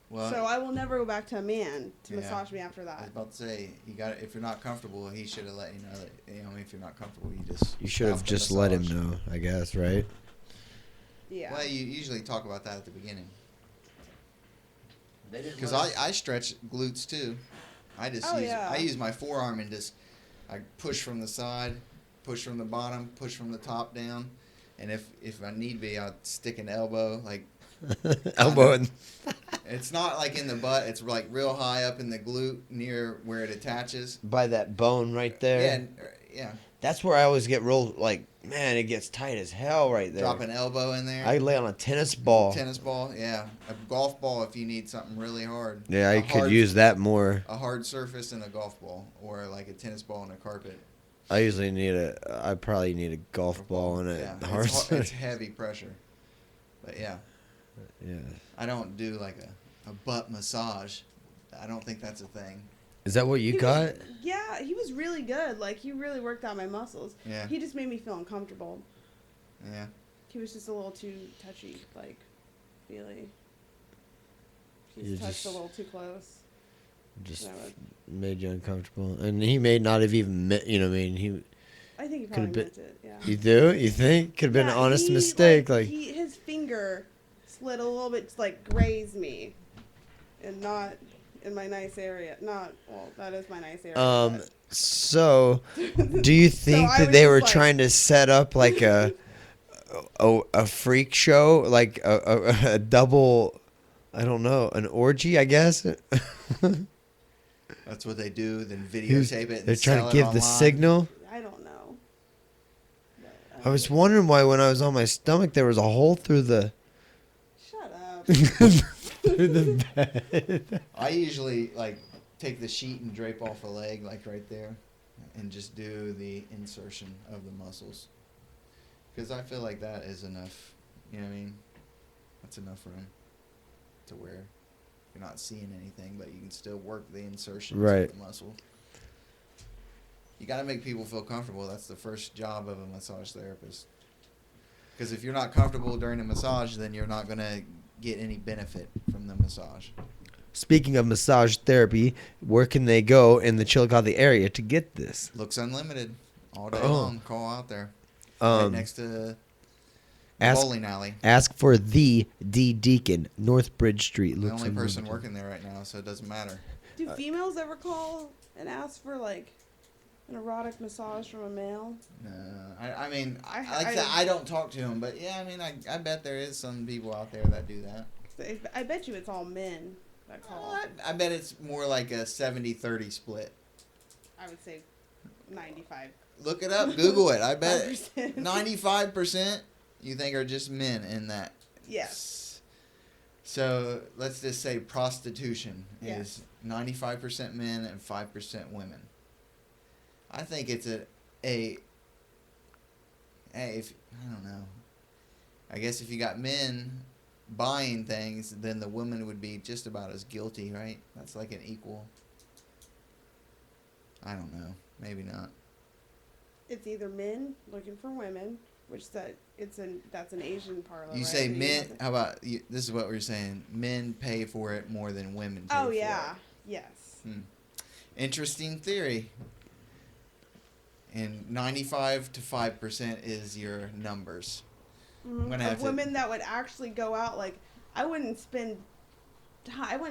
Well, so I will never go back to a man to massage me after that. I was about to say, if you're not comfortable, he should have let you know that, if you're not comfortable, you should have just let him know, I guess, right? Yeah. Well, you usually talk about that at the beginning. Because I stretch glutes too. I use my forearm and I push from the side, push from the bottom, push from the top down, and if I need be, I'll stick an elbow elbow. It's not like in the butt. It's like real high up in the glute near where it attaches. By that bone right there. Yeah. That's where I always get real, like, man, it gets tight as hell right there. Drop an elbow in there. I lay on a tennis ball. Yeah. A golf ball if you need something really hard. Yeah, I could use that more. A hard surface and a golf ball, or like a tennis ball and a carpet. I probably need a golf ball and a hard surface. It's heavy pressure. But yeah. Yeah. I don't do like a butt massage. I don't think that's a thing. Is that what you got? Yeah, he was really good. Like, he really worked out my muscles. Yeah. He just made me feel uncomfortable. Yeah. He was just a little too touchy, like, really. He touched a little too close. Just made you uncomfortable. And he may not have even met, I mean, I think he probably meant it, yeah. You do? You think? Could have been an honest mistake. His finger slid a little bit, grazed me. And not in my nice area. That is my nice area. So, do you think that they were trying to set up like a freak show, like a double, I don't know, an orgy, I guess? That's what they do. Then videotape it. They're trying to give the signal. I don't know. I was wondering why when I was on my stomach there was a hole through the. Shut up. Through the bed. I usually take the sheet and drape off a leg right there, and just do the insertion of the muscles. Because I feel like that is enough. You know what I mean? That's enough room to where you're not seeing anything, but you can still work the insertion of the muscle. You got to make people feel comfortable. That's the first job of a massage therapist. Because if you're not comfortable during a massage, then you're not going to get any benefit from the massage. Speaking of massage therapy, where can they go in the Chillicothe area to get this? Looks Unlimited. All day long. Call out there. Right next to bowling alley. Ask for the D Deacon, North Bridge Street. I'm the only person working there right now, so it doesn't matter. Do females ever call and ask for an erotic massage from a male? No, I don't talk to him, but yeah, I bet there is some people out there that do that. I bet you it's all men that call. I bet it's more like a 70-30 split. I would say 95. Look it up. Google it. I bet 95% you think are just men in that. Yes. So let's just say prostitution is 95% men and 5% women. I think it's I don't know. I guess if you got men buying things, then the woman would be just about as guilty, right? That's like an equal. I don't know. Maybe not. It's either men looking for women which that's an Asian parlor. You right? say men. How about this? Is what we're saying. Men pay for it more than women. Pay for yeah, it. yes. Interesting theory. And 95 to 5% is your numbers. Of women that would actually go out, like I wouldn't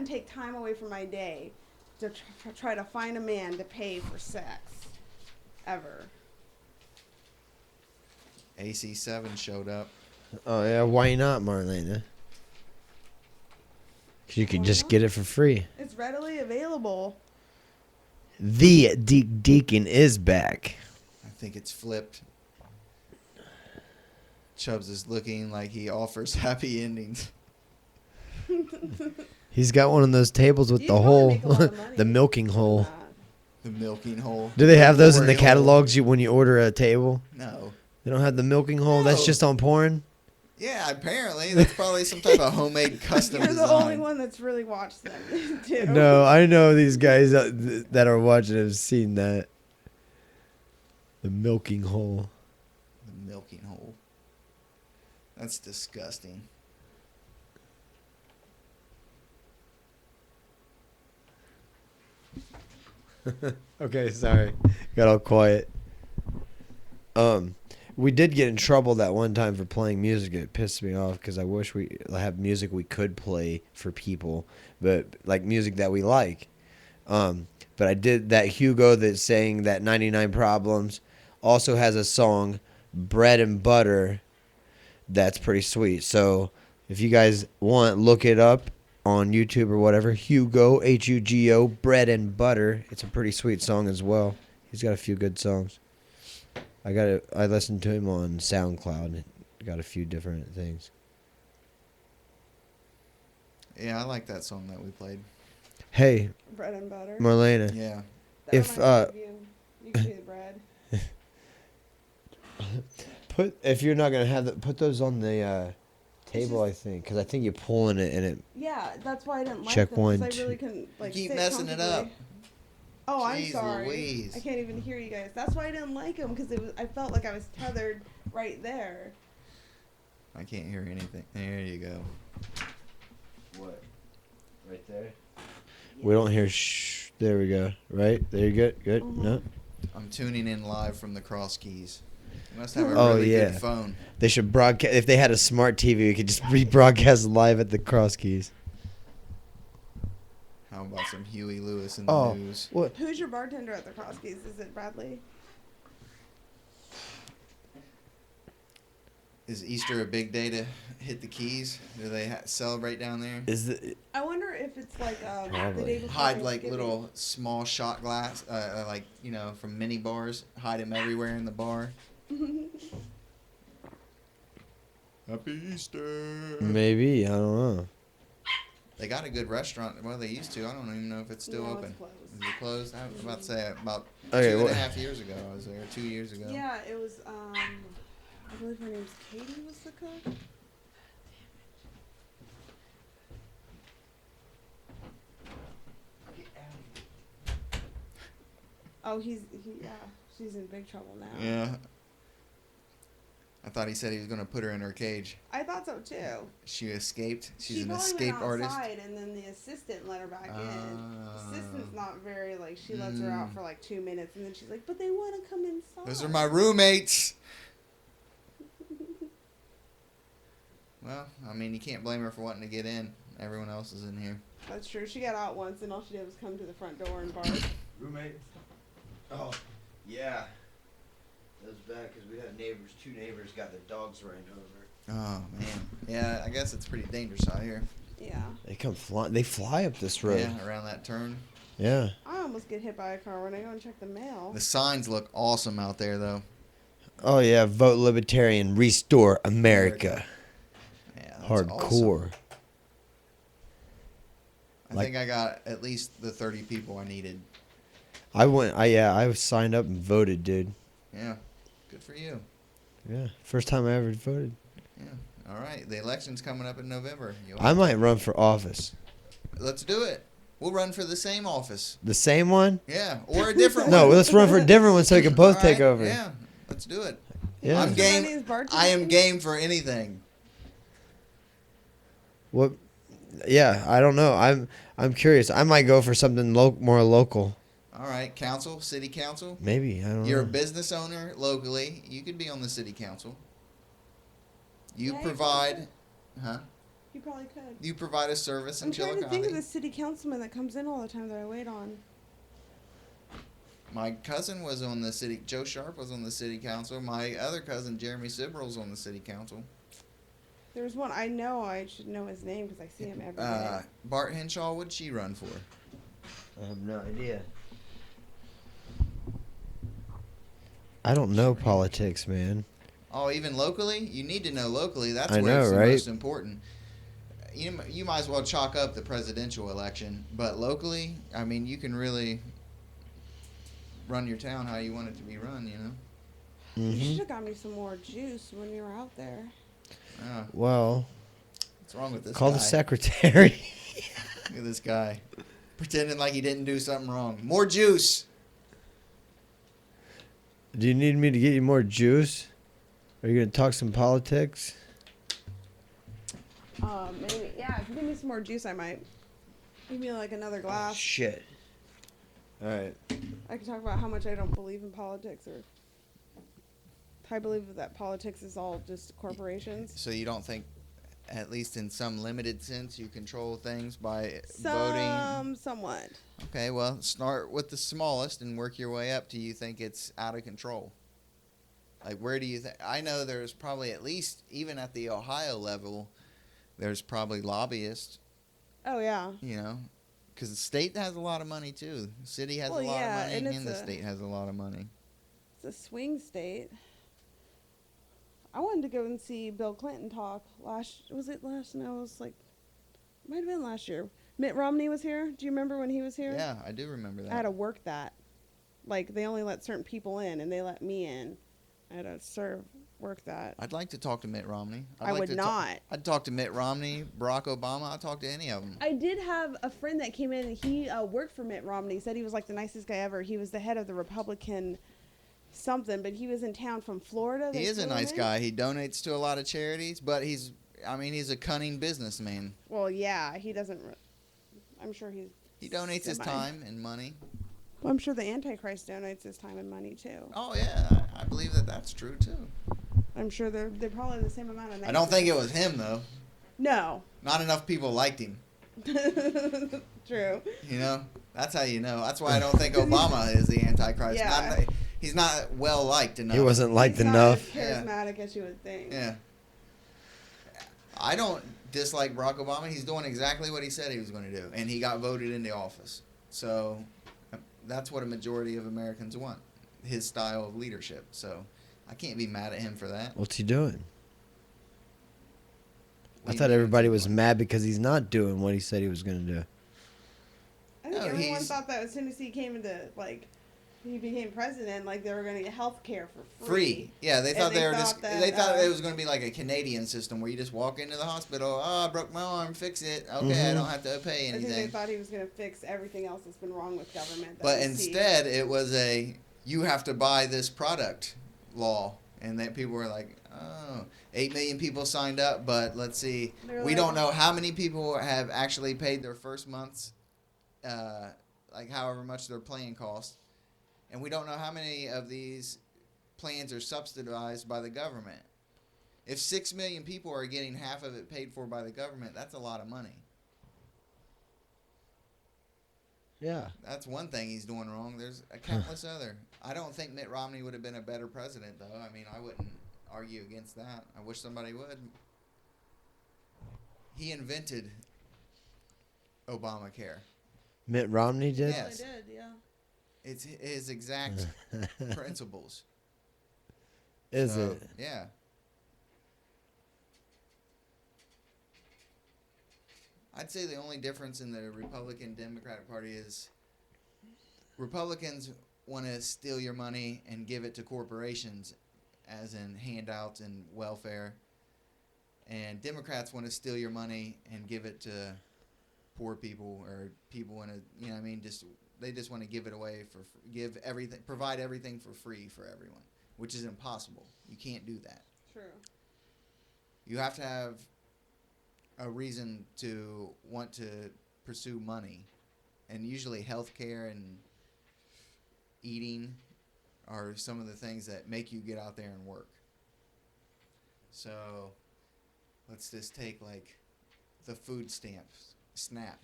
take time away from my day to try to find a man to pay for sex, ever. AC7 showed up. Oh yeah, why not, Marlena? Cause you could just get it for free. It's readily available. The Deacon is back. I think it's flipped. Chubbs is looking like he offers happy endings. He's got one of those tables with the hole, the milking hole. The milking hole. Do they have those in the catalogs when you order a table? No. They don't have the milking hole? That's just on porn? Yeah, apparently. That's probably some type of homemade custom You're design. the only one that's really watched them, too. No, I know these guys that are watching have seen that. The milking hole. The milking hole. That's disgusting. Okay, sorry. Got all quiet. We did get in trouble that one time for playing music. It pissed me off because I wish we have music we could play for people, but like music that we like. But I did that Hugo that's saying that 99 Problems also has a song, Bread and Butter, that's pretty sweet. So if you guys want, look it up on YouTube or whatever. Hugo, Hugo, Bread and Butter. It's a pretty sweet song as well. He's got a few good songs. I listened to him on SoundCloud and got a few different things. Yeah, I like that song that we played. Hey, Bread and butter. Marlena. Yeah. That you can do the bread. If you're not gonna have that, put those on the table. I think because I think you're pulling it and it. Yeah, that's why I didn't like Check them. one, I two. really couldn't like. Keep sit messing it up. comfortably. Oh, I'm Jeez sorry. Louise. I can't even hear you guys. That's why I didn't like them because I felt like I was tethered right there. I can't hear anything. There you go. What? Right there. We don't hear shh. There we go. Right there. You good? Good. Mm-hmm. No. I'm tuning in live from the Cross Keys. You must have a Oh, really yeah. good phone. They should broadcast. If they had a smart TV, we could just rebroadcast live at the Cross Keys. How about some Huey Lewis in the Oh, news? what? Who's your bartender at the Cross Keys? Is it Bradley? Is Easter a big day to hit the Keys? Do they celebrate down there? I wonder if it's like the Probably. day before Hide like Thanksgiving. little small shot glass, like from mini bars. Hide them everywhere in the bar. Happy Easter. Maybe, I don't know. They got a good restaurant. Well, they used to. I don't even know if it's still No, open. it's closed. Is it closed? I was about to say about Okay, 2.5 years ago. I was there 2 years ago. Yeah, it was. I believe her name's Katie was the cook. Oh, yeah, she's in big trouble now. Yeah. I thought he said he was going to put her in her cage. I thought so too. She escaped. She's She an probably escape went artist. outside, and then the assistant let her back in. The assistant's not very she lets her out for like 2 minutes, and then she's like, "But they want to come inside." Those are my roommates. Well, I mean, you can't blame her for wanting to get in. Everyone else is in here. That's true. She got out once, and all she did was come to the front door and bark. Roommates? Oh, yeah. That was bad because we had neighbors. 2 neighbors got their dogs ran over. Oh, man. Yeah, I guess it's pretty dangerous out here. Yeah. They fly up this road. Yeah, around that turn. Yeah. I almost get hit by a car when I go and check the mail. The signs look awesome out there, though. Oh yeah, vote libertarian, restore America. Yeah, that's Hardcore. awesome. I think I got at least the 30 people I needed. I was signed up and voted, dude. Yeah, good for you. Yeah, first time I ever voted. Yeah, all right. The election's coming up in November. I might run for office. Let's do it. We'll run for the same office. The same one? Yeah, or a different No, one. let's run for a different one so we can both All take right, over. Yeah, let's do it. Yeah. I'm game. I am game for anything. What? Yeah, I don't know. I'm curious. I might go for something more local. All right, council, city council. Maybe I don't know. You're a business owner locally. You could be on the city council. You provide, You probably could. You provide a service in I'm trying Chillicothe. to think of the city councilman that comes in all the time that I wait on. My cousin was on the city. Joe Sharp was on the city council. My other cousin Jeremy Sibrel's on the city council. There's one I know. I should know his name because I see him every day. Bart Henshaw. What'd she run for? I have no idea. I don't know politics, man. Oh, even locally? You need to know locally. That's I where know, it's the right? most important. You might as well chalk up the presidential election, but locally, I mean, you can really run your town how you want it to be run, you know? You should have got me some more juice when you were out there. Well, what's wrong with this call guy? the secretary. Look at this guy. Pretending like he didn't do something wrong. More juice. Do you need me to get you more juice? Are you going to talk some politics? Maybe. Yeah, if you give me some more juice, I might. Give me like another glass. Shit. All right. I can talk about how much I don't believe in politics, or I believe that politics is all just corporations. So you don't think, at least in some limited sense, you control things by voting? Somewhat. Okay, well, start with the smallest and work your way up till you think it's out of control. Like, where do you think? I know there's probably at least, even at the Ohio level, there's probably lobbyists. Oh, yeah. You know, because the state has a lot of money, too. The city has a lot of money, and the state has a lot of money. It's a swing state. I wanted to go and see Bill Clinton talk last. Was it last? No, it was like, might have been last year. Mitt Romney was here. Do you remember when he was here? Yeah, I do remember that. I had to work that. Like, they only let certain people in, and they let me in. I had to work that. I'd like to talk to Mitt Romney. I would not. I'd talk to Mitt Romney, Barack Obama. I'd talk to any of them. I did have a friend that came in, and he worked for Mitt Romney. He said he was like the nicest guy ever. He was the head of the Republican something, but he was in town from Florida. He is a nice guy. He donates to a lot of charities, but he's a cunning businessman. Well, yeah, he doesn't. I'm sure he donates his time and money. Well, I'm sure the Antichrist donates his time and money too. Oh yeah, I believe that's true too. I'm sure they're probably the same amount of. I don't think it was him though. No. Not enough people liked him. True. You know, that's how you know. That's why I don't think Obama is the Antichrist. Yeah. He's not well liked enough. He wasn't liked enough. Not as charismatic as you would think. Yeah. I don't dislike Barack Obama. He's doing exactly what he said he was going to do, and he got voted into office. So that's what a majority of Americans want, his style of leadership. So I can't be mad at him for that. What's he doing? I thought everybody was mad because he's not doing what he said he was going to do. I think everyone thought that as soon as he came into, like, he became president, like, they were going to get health care for free. Yeah, they thought they thought it was going to be like a Canadian system where you just walk into the hospital, I broke my arm, fix it. Okay, I don't have to pay anything. I think they thought he was going to fix everything else that's been wrong with government. But instead, it was you have to buy this product law. And then people were like, 8 million people signed up, but let's see. We don't know how many people have actually paid their first month's, like however much their plan cost. And we don't know how many of these plans are subsidized by the government. If 6 million people are getting half of it paid for by the government, that's a lot of money. Yeah. That's one thing he's doing wrong. There's a countless other. I don't think Mitt Romney would have been a better president, though. I mean, I wouldn't argue against that. I wish somebody would. He invented Obamacare. Mitt Romney did? Yes. He did, yeah. It's his exact principles. Is it? Yeah. I'd say the only difference in the Republican-Democratic Party is Republicans want to steal your money and give it to corporations, as in handouts and welfare. And Democrats want to steal your money and give it to poor people or people in they just want to give it away provide everything for free for everyone. which is impossible. You can't do that. True. You have to have a reason to want to pursue money, and usually healthcare and eating are some of the things that make you get out there and work. So let's just take like the food stamps, SNAP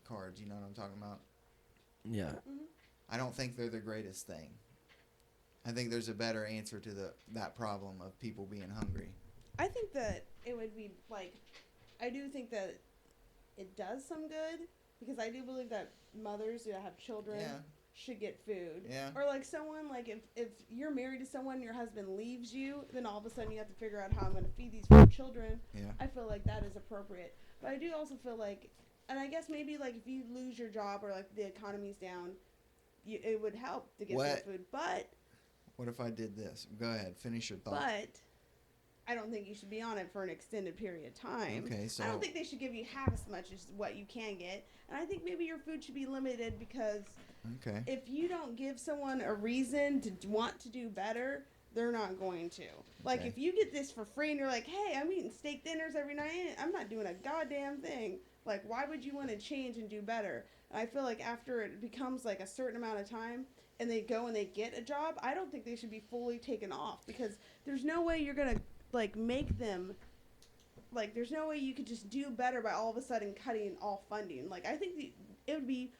cards, you know what I'm talking about? Yeah. Mm-hmm. I don't think they're the greatest thing. I think there's a better answer to that problem of people being hungry. I think that it would be like, I do think that it does some good, because I do believe that mothers who have children should get food. Yeah. Or like someone, like if you're married to someone and your husband leaves you, then all of a sudden you have to figure out how I'm going to feed these 4 children. Yeah. I feel like that is appropriate. But I do also feel like, and I guess maybe like if you lose your job or like the economy's down, it would help to get some food. But what if I did this? Go ahead, finish your thought. But I don't think you should be on it for an extended period of time. Okay, so I don't think they should give you half as much as what you can get. And I think maybe your food should be limited, because if you don't give someone a reason to want to do better, they're not going to. Like, if you get this for free and you're like, hey, I'm eating steak dinners every night, I'm not doing a goddamn thing. Like, why would you want to change and do better? And I feel like after it becomes like a certain amount of time and they go and they get a job, I don't think they should be fully taken off, because there's no way you're going to like make them, like, there's no way you could just do better by all of a sudden cutting all funding. Like, I think it would be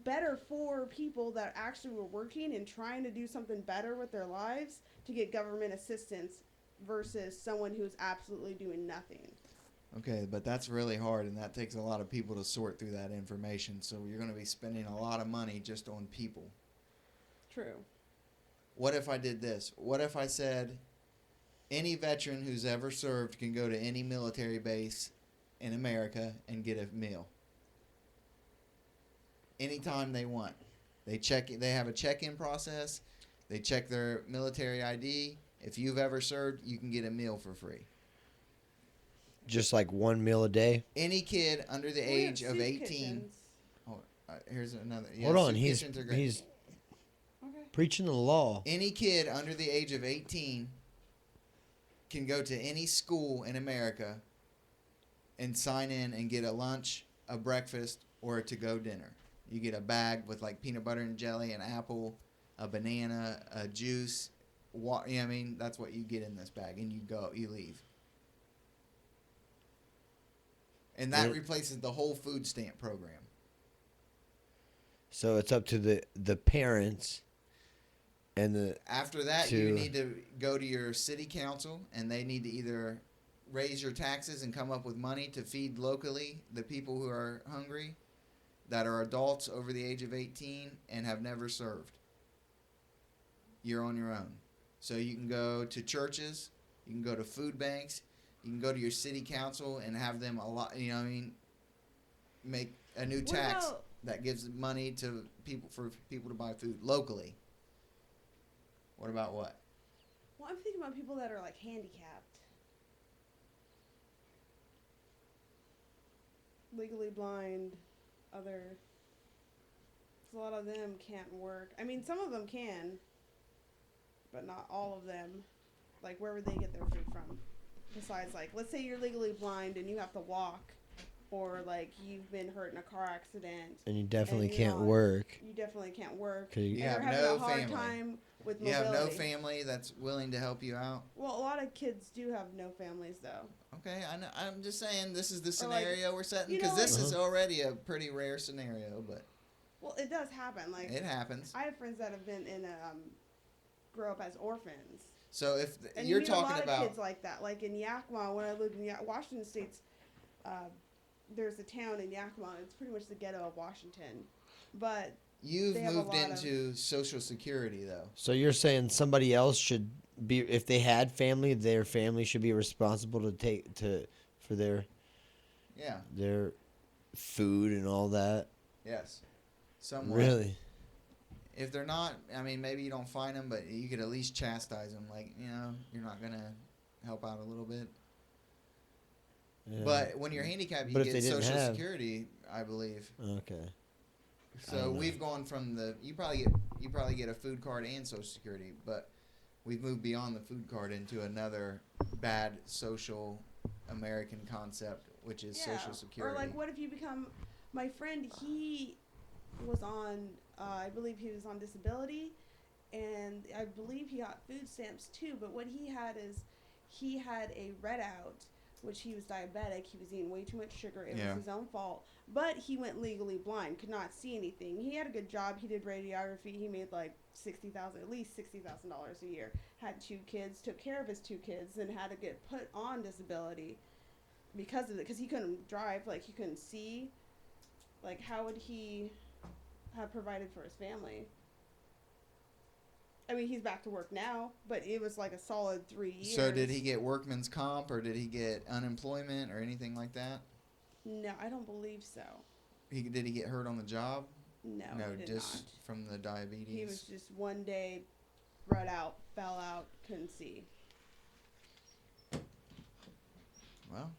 better for people that actually were working and trying to do something better with their lives to get government assistance versus someone who's absolutely doing nothing. Okay, but that's really hard, and that takes a lot of people to sort through that information. So you're going to be spending a lot of money just on people. True. What if I did this? What if I said any veteran who's ever served can go to any military base in America and get a meal anytime they want? They have a check-in process. They check their military ID. If you've ever served, you can get a meal for free. Just like 1 meal a day? Any kid under the age of 18. Oh, here's another. Yeah, hold on, he's preaching the law. Any kid under the age of 18 can go to any school in America and sign in and get a lunch, a breakfast, or a to-go dinner. You get a bag with like peanut butter and jelly, an apple, a banana, a juice. You know what I mean? That's what you get in this bag, and you leave. And that replaces the whole food stamp program. So it's up to the parents and after that, you need to go to your city council, and they need to either raise your taxes and come up with money to feed locally the people who are hungry, that are adults over the age of 18 and have never served. You're on your own. So you can go to churches, you can go to food banks, you can go to your city council and have them make a new tax that gives money to people for people to buy food locally. What about what? Well, I'm thinking about people that are like handicapped, legally blind, because a lot of them can't work. I mean, some of them can, but not all of them. Like, where would they get their food from? Besides, like, let's say you're legally blind and you have to walk, or like you've been hurt in a car accident, and you definitely can't work. You definitely can't work. You have having no a hard family. Time with mobility. You have no family that's willing to help you out. Well, a lot of kids do have no families, though. Okay, I know. I'm just saying this is the scenario we're setting, because this is already a pretty rare scenario, but. Well, it does happen. Like, it happens. I have friends that have been in grow up as orphans. So if and you're you talking a lot about of kids like that, like in Yakima, when I lived in Washington State's, there's a town in Yakima. It's pretty much the ghetto of Washington, but you've moved into Social Security though. So you're saying somebody else should be, if they had family, their family should be responsible for their food and all that. Yes, somewhat. Really. If they're not, I mean, maybe you don't fine them, but you could at least chastise them. Like, you're not going to help out a little bit. Yeah. But when you're handicapped, you get Social Security, I believe. Okay. So we've gone from you probably get a food card and Social Security, but we've moved beyond the food card into another bad social American concept, which is Social Security. Or like, what if you become? My friend, he was on. I believe he was on disability, and I believe he got food stamps too. But what he had is, he had a readout, which he was diabetic. He was eating way too much sugar. It was his own fault. But he went legally blind, could not see anything. He had a good job. He did radiography. He made like at least $60,000 a year. Had 2 kids, took care of his 2 kids, and had to get put on disability because of it. Because he couldn't drive, like he couldn't see. Like, how would he have provided for his family? I mean, he's back to work now, but it was like a solid 3 years. So did he get workman's comp, or did he get unemployment or anything like that? No, I don't believe so. Did he get hurt on the job? No, No, he did just not. from the diabetes. He was just one day, rut out, fell out, couldn't see. Well,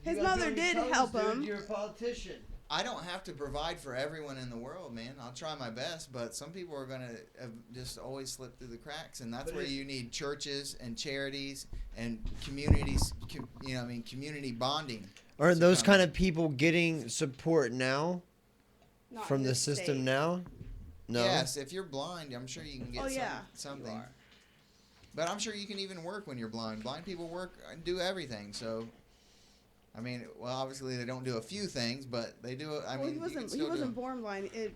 His mother did help him. You're a politician. I don't have to provide for everyone in the world, man. I'll try my best, but some people are going to just always slip through the cracks, and that's where you need churches and charities and communities, community bonding. Aren't those kind of people getting support now Not from in the this system state. now? No. Yes, if you're blind, I'm sure you can get something. You are. But I'm sure you can even work when you're blind. Blind people work and do everything, so... I mean, well, obviously they don't do a few things, but they do. He wasn't born blind. It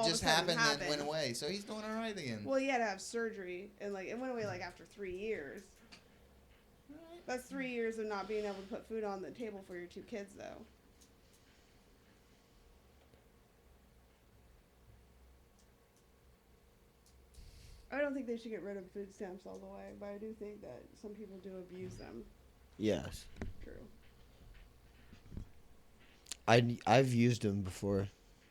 just happened and went away. So he's doing all right again. Well, he had to have surgery, and like it went away like after 3 years. That's 3 years of not being able to put food on the table for your 2 kids, though. I don't think they should get rid of food stamps all the way, but I do think that some people do abuse them. Yes. True. I've used them before.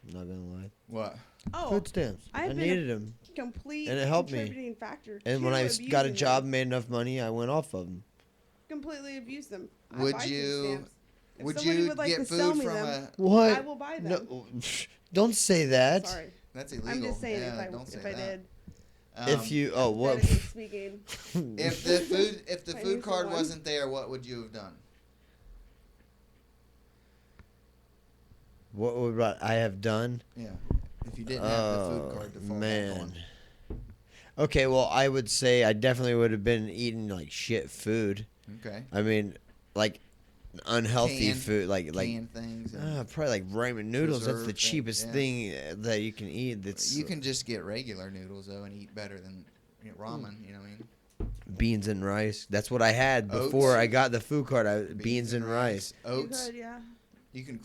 I'm not gonna lie. What? Oh, Food stamps. I needed them. Complete and it helped contributing me. Factor. And when I got a job, made enough money, I went off of them. Completely abuse them. Would you get to food from them, What? I will buy them. No, don't say that. Sorry. That's illegal. I'm just saying yeah, if I did. If you what? Speaking. If the food card wasn't there, what would you have done? What would I have done? Yeah. If you didn't have the food card to fall back on. Okay, well, I would say I definitely would have been eating like shit food. Okay. I mean, like unhealthy food, like canned things. Probably like ramen noodles. That's the cheapest thing that you can eat. That's you can just get regular noodles though and eat better than ramen. You know what I mean? Beans and rice. That's what I had before I got the food card. Beans and rice. Oats. You could, yeah. You can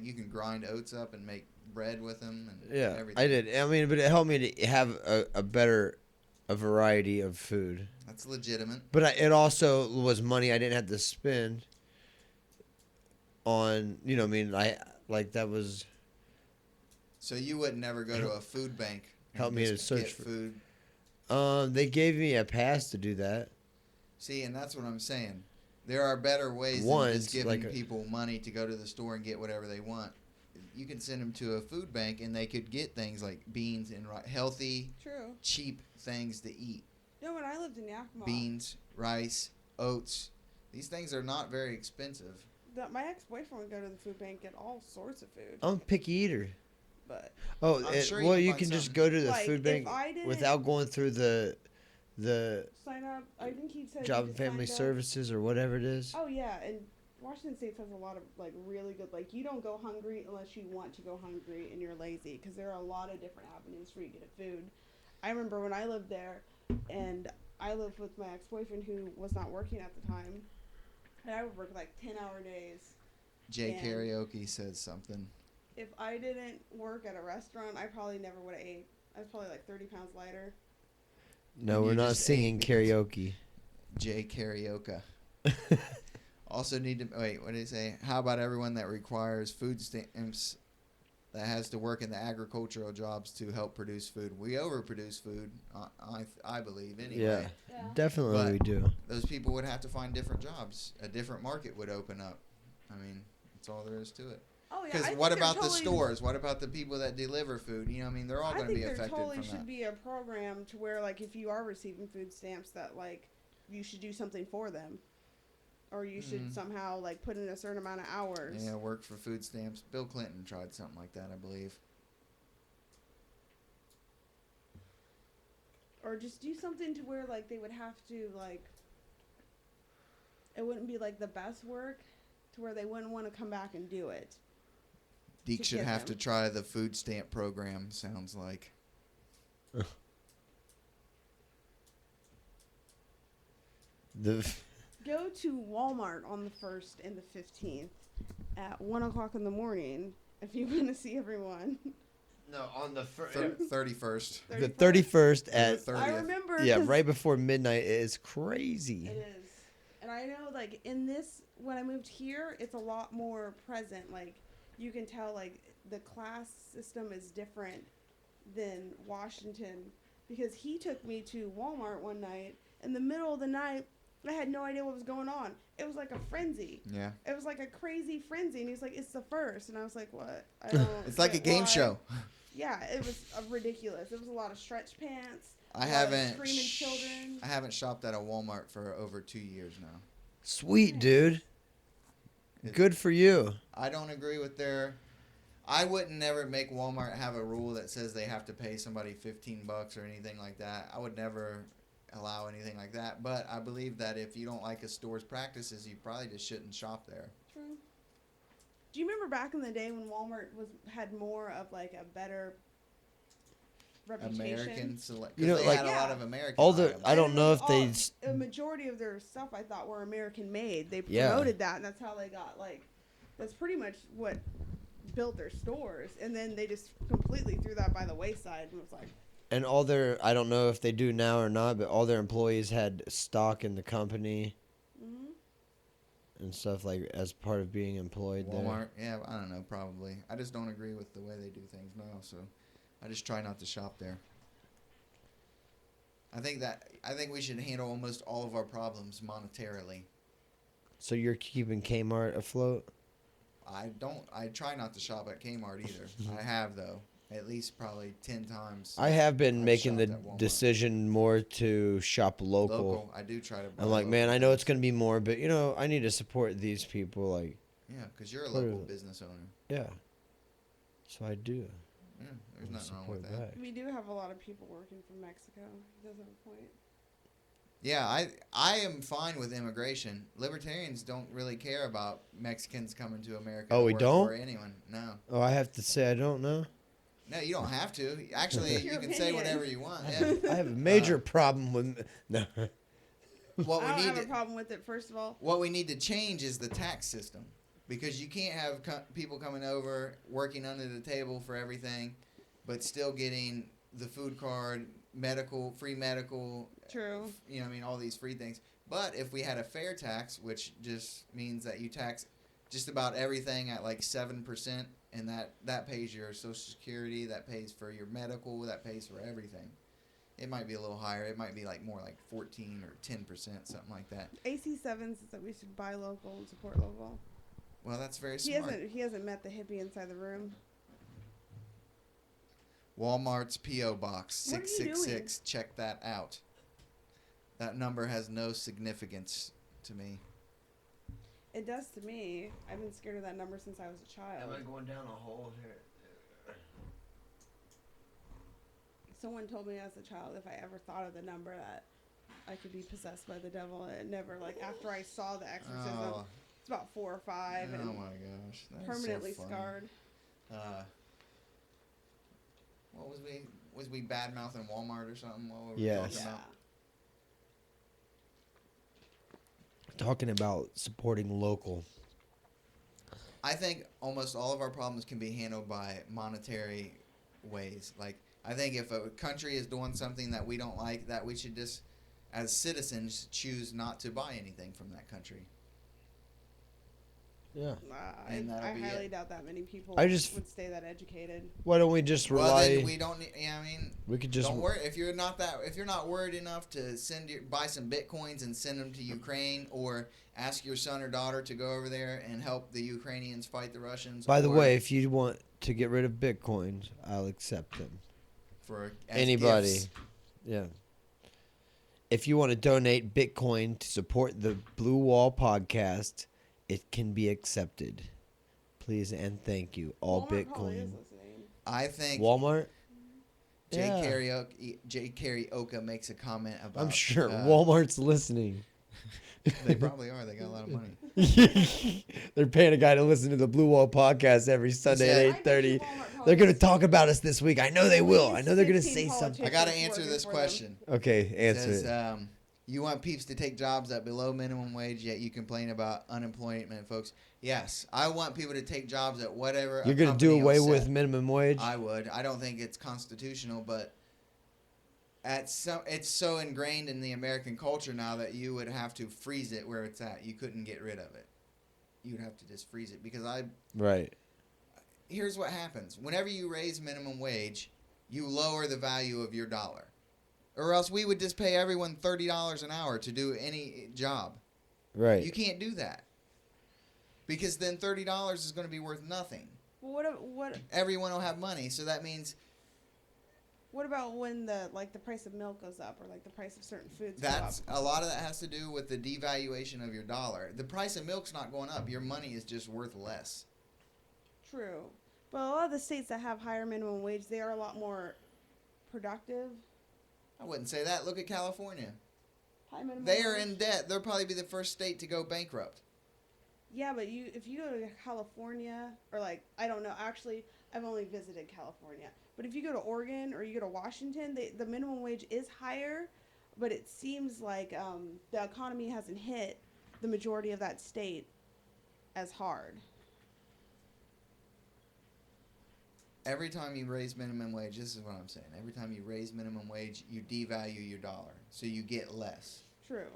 you can grind oats up and make bread with them and everything. I did. I mean, but it helped me to have a variety of food. That's legitimate. But it also was money I didn't have to spend on, that was... So you would never go to a food bank and help me to search for food? They gave me a pass to do that. See, and that's what I'm saying. There are better ways than just giving people money to go to the store and get whatever they want. You can send them to a food bank, and they could get things like beans and healthy, cheap things to eat. No, when I lived in Yakima. Beans, rice, oats. These things are not very expensive. My ex-boyfriend would go to the food bank and get all sorts of food. I'm a picky eater. But you can just go to the food bank without going through the sign up. I think he said Job and Family Services or whatever it is. Oh yeah, and Washington State has a lot of really good. You don't go hungry unless you want to go hungry and you're lazy, because there are a lot of different avenues for you to get food. I remember when I lived there, and I lived with my ex-boyfriend who was not working at the time, and I would work 10-hour days. Jay Karaoke said something. If I didn't work at a restaurant, I probably never would have ate. I was probably 30 pounds lighter. No, we're not singing karaoke. Jay Karaoke. Also need to... Wait, what did he say? How about everyone that requires food stamps that has to work in the agricultural jobs to help produce food? We overproduce food, I believe, anyway. Yeah. Definitely but we do. Those people would have to find different jobs. A different market would open up. I mean, that's all there is to it. Oh yeah. Because what about the stores? What about the people that deliver food? You know, I mean, they're all going to be affected from that. I think there totally should be a program to where, like, if you are receiving food stamps, that like you should do something for them, or you should somehow like put in a certain amount of hours. Yeah, work for food stamps. Bill Clinton tried something like that, I believe. Or just do something to where like they would have to like. It wouldn't be like the best work, to where they wouldn't want to come back and do it. Deke should have to try the food stamp program, sounds like. Go to Walmart on the 1st and the 15th at 1 o'clock in the morning if you want to see everyone. No, on the 31st. The 31st at 30th. I remember. Yeah, right before midnight. It is crazy. It is. And I know, like, when I moved here, it's a lot more present. Like, you can tell, like, the class system is different than Washington. Because he took me to Walmart one night. In the middle of the night, I had no idea what was going on. It was like a frenzy. Yeah. It was like a crazy frenzy. And he's like, it's the 1st. And I was like, what? I don't It's like a game show. Yeah, it was ridiculous. It was a lot of stretch pants. I haven't shopped at a Walmart for over 2 years now. Sweet, dude. Good for you. I don't agree with I wouldn't never make Walmart have a rule that says they have to pay somebody $15 or anything like that. I would never allow anything like that. But I believe that if you don't like a store's practices, you probably just shouldn't shop there. True. Do you remember back in the day when Walmart had more of like a better reputation? American select. You know, they like had a lot of American. All the items. I don't know if they. A majority of their stuff I thought were American made. They promoted that, and that's how they got like. That's pretty much what built their stores, and then they just completely threw that by the wayside and was like. And all their, I don't know if they do now or not, but all their employees had stock in the company. And stuff like as part of being employed Walmart, yeah, I don't know, probably. I just don't agree with the way they do things now, so I just try not to shop there. I think we should handle almost all of our problems monetarily. So you're keeping Kmart afloat? I try not to shop at Kmart either. I have though. At least probably 10 times. I have been making the decision more to shop local. I do try to buy I'm like, man, I know it's going to be more, but, I need to support these people. Like, yeah, because you're a local business owner. Yeah. So I do. Yeah, there's nothing wrong with that. We do have a lot of people working from Mexico. He does have a point. Yeah, I am fine with immigration. Libertarians don't really care about Mexicans coming to America. Oh, we don't? Or anyone, no. Oh, I have to say I don't know. No, you don't have to. Actually, you can say whatever you want. Yeah. I have a major problem with... No. I don't have a problem with it, first of all. What we need to change is the tax system. Because you can't have people coming over, working under the table for everything, but still getting the food card, free medical. True. All these free things. But if we had a fair tax, which just means that you tax just about everything at like 7%, and that pays your Social Security, that pays for your medical, that pays for everything. It might be a little higher. It might be more like 14 or 10%, something like that. AC7 says that we should buy local and support local. Well, that's very smart. He hasn't met the hippie inside the room. Walmart's P.O. Box 666. Check that out. That number has no significance to me. It does to me. I've been scared of that number since I was a child. Am I going down a hole here? Someone told me as a child if I ever thought of the number that I could be possessed by the devil. It never, after I saw The Exorcism, it's about 4 or 5. Oh my gosh. That permanently is so scarred. What was we bad-mouthing Walmart or something? What were we yes. talking about? Talking about supporting local. I think almost all of our problems can be handled by monetary ways. I think if a country is doing something that we don't like, that we should just, as citizens, choose not to buy anything from that country. Yeah. I highly doubt that many people would stay that educated. Why don't we just rely? Well, then we don't. Yeah, I mean, we could just don't worry if you're not worried enough to buy some bitcoins and send them to Ukraine, or ask your son or daughter to go over there and help the Ukrainians fight the Russians. By the way, if you want to get rid of bitcoins, I'll accept them. For anybody, gifts. Yeah. If you want to donate Bitcoin to support the Blue Wall podcast, it can be accepted. Please and thank you. All Walmart Bitcoin. I think Walmart. Jay Karaoke makes a comment about. I'm sure Walmart's listening. They probably are. They got a lot of money. They're paying a guy to listen to the Blue Wall podcast every Sunday at 8:30. They're going to talk about us this week. I know they will. I know they're going to say something. I got to answer this question. Okay, answer it. You want peeps to take jobs at below minimum wage, yet you complain about unemployment, folks. Yes, I want people to take jobs at whatever. You're going to do away with minimum wage? I would. I don't think it's constitutional, but it's so ingrained in the American culture now that you would have to freeze it where it's at. You couldn't get rid of it. You would have to just freeze it because Right. Here's what happens. Whenever you raise minimum wage, you lower the value of your dollar. Or else we would just pay everyone $30 an hour to do any job. Right. You can't do that. Because then $30 is going to be worth nothing. What? Everyone will have money, so that means. What about when the price of milk goes up, or the price of certain foods go up? A lot of that has to do with the devaluation of your dollar. The price of milk's not going up. Your money is just worth less. True. But a lot of the states that have higher minimum wage, they are a lot more productive. I wouldn't say that. Look at California. High minimum they are wage. in debt. They'll probably be the first state to go bankrupt. Yeah, but if you go to California, or I don't know, actually, I've only visited California. But if you go to Oregon or you go to Washington, the minimum wage is higher, but it seems like the economy hasn't hit the majority of that state as hard. Every time you raise minimum wage, this is what I'm saying. Every time you raise minimum wage, you devalue your dollar, so you get less. True.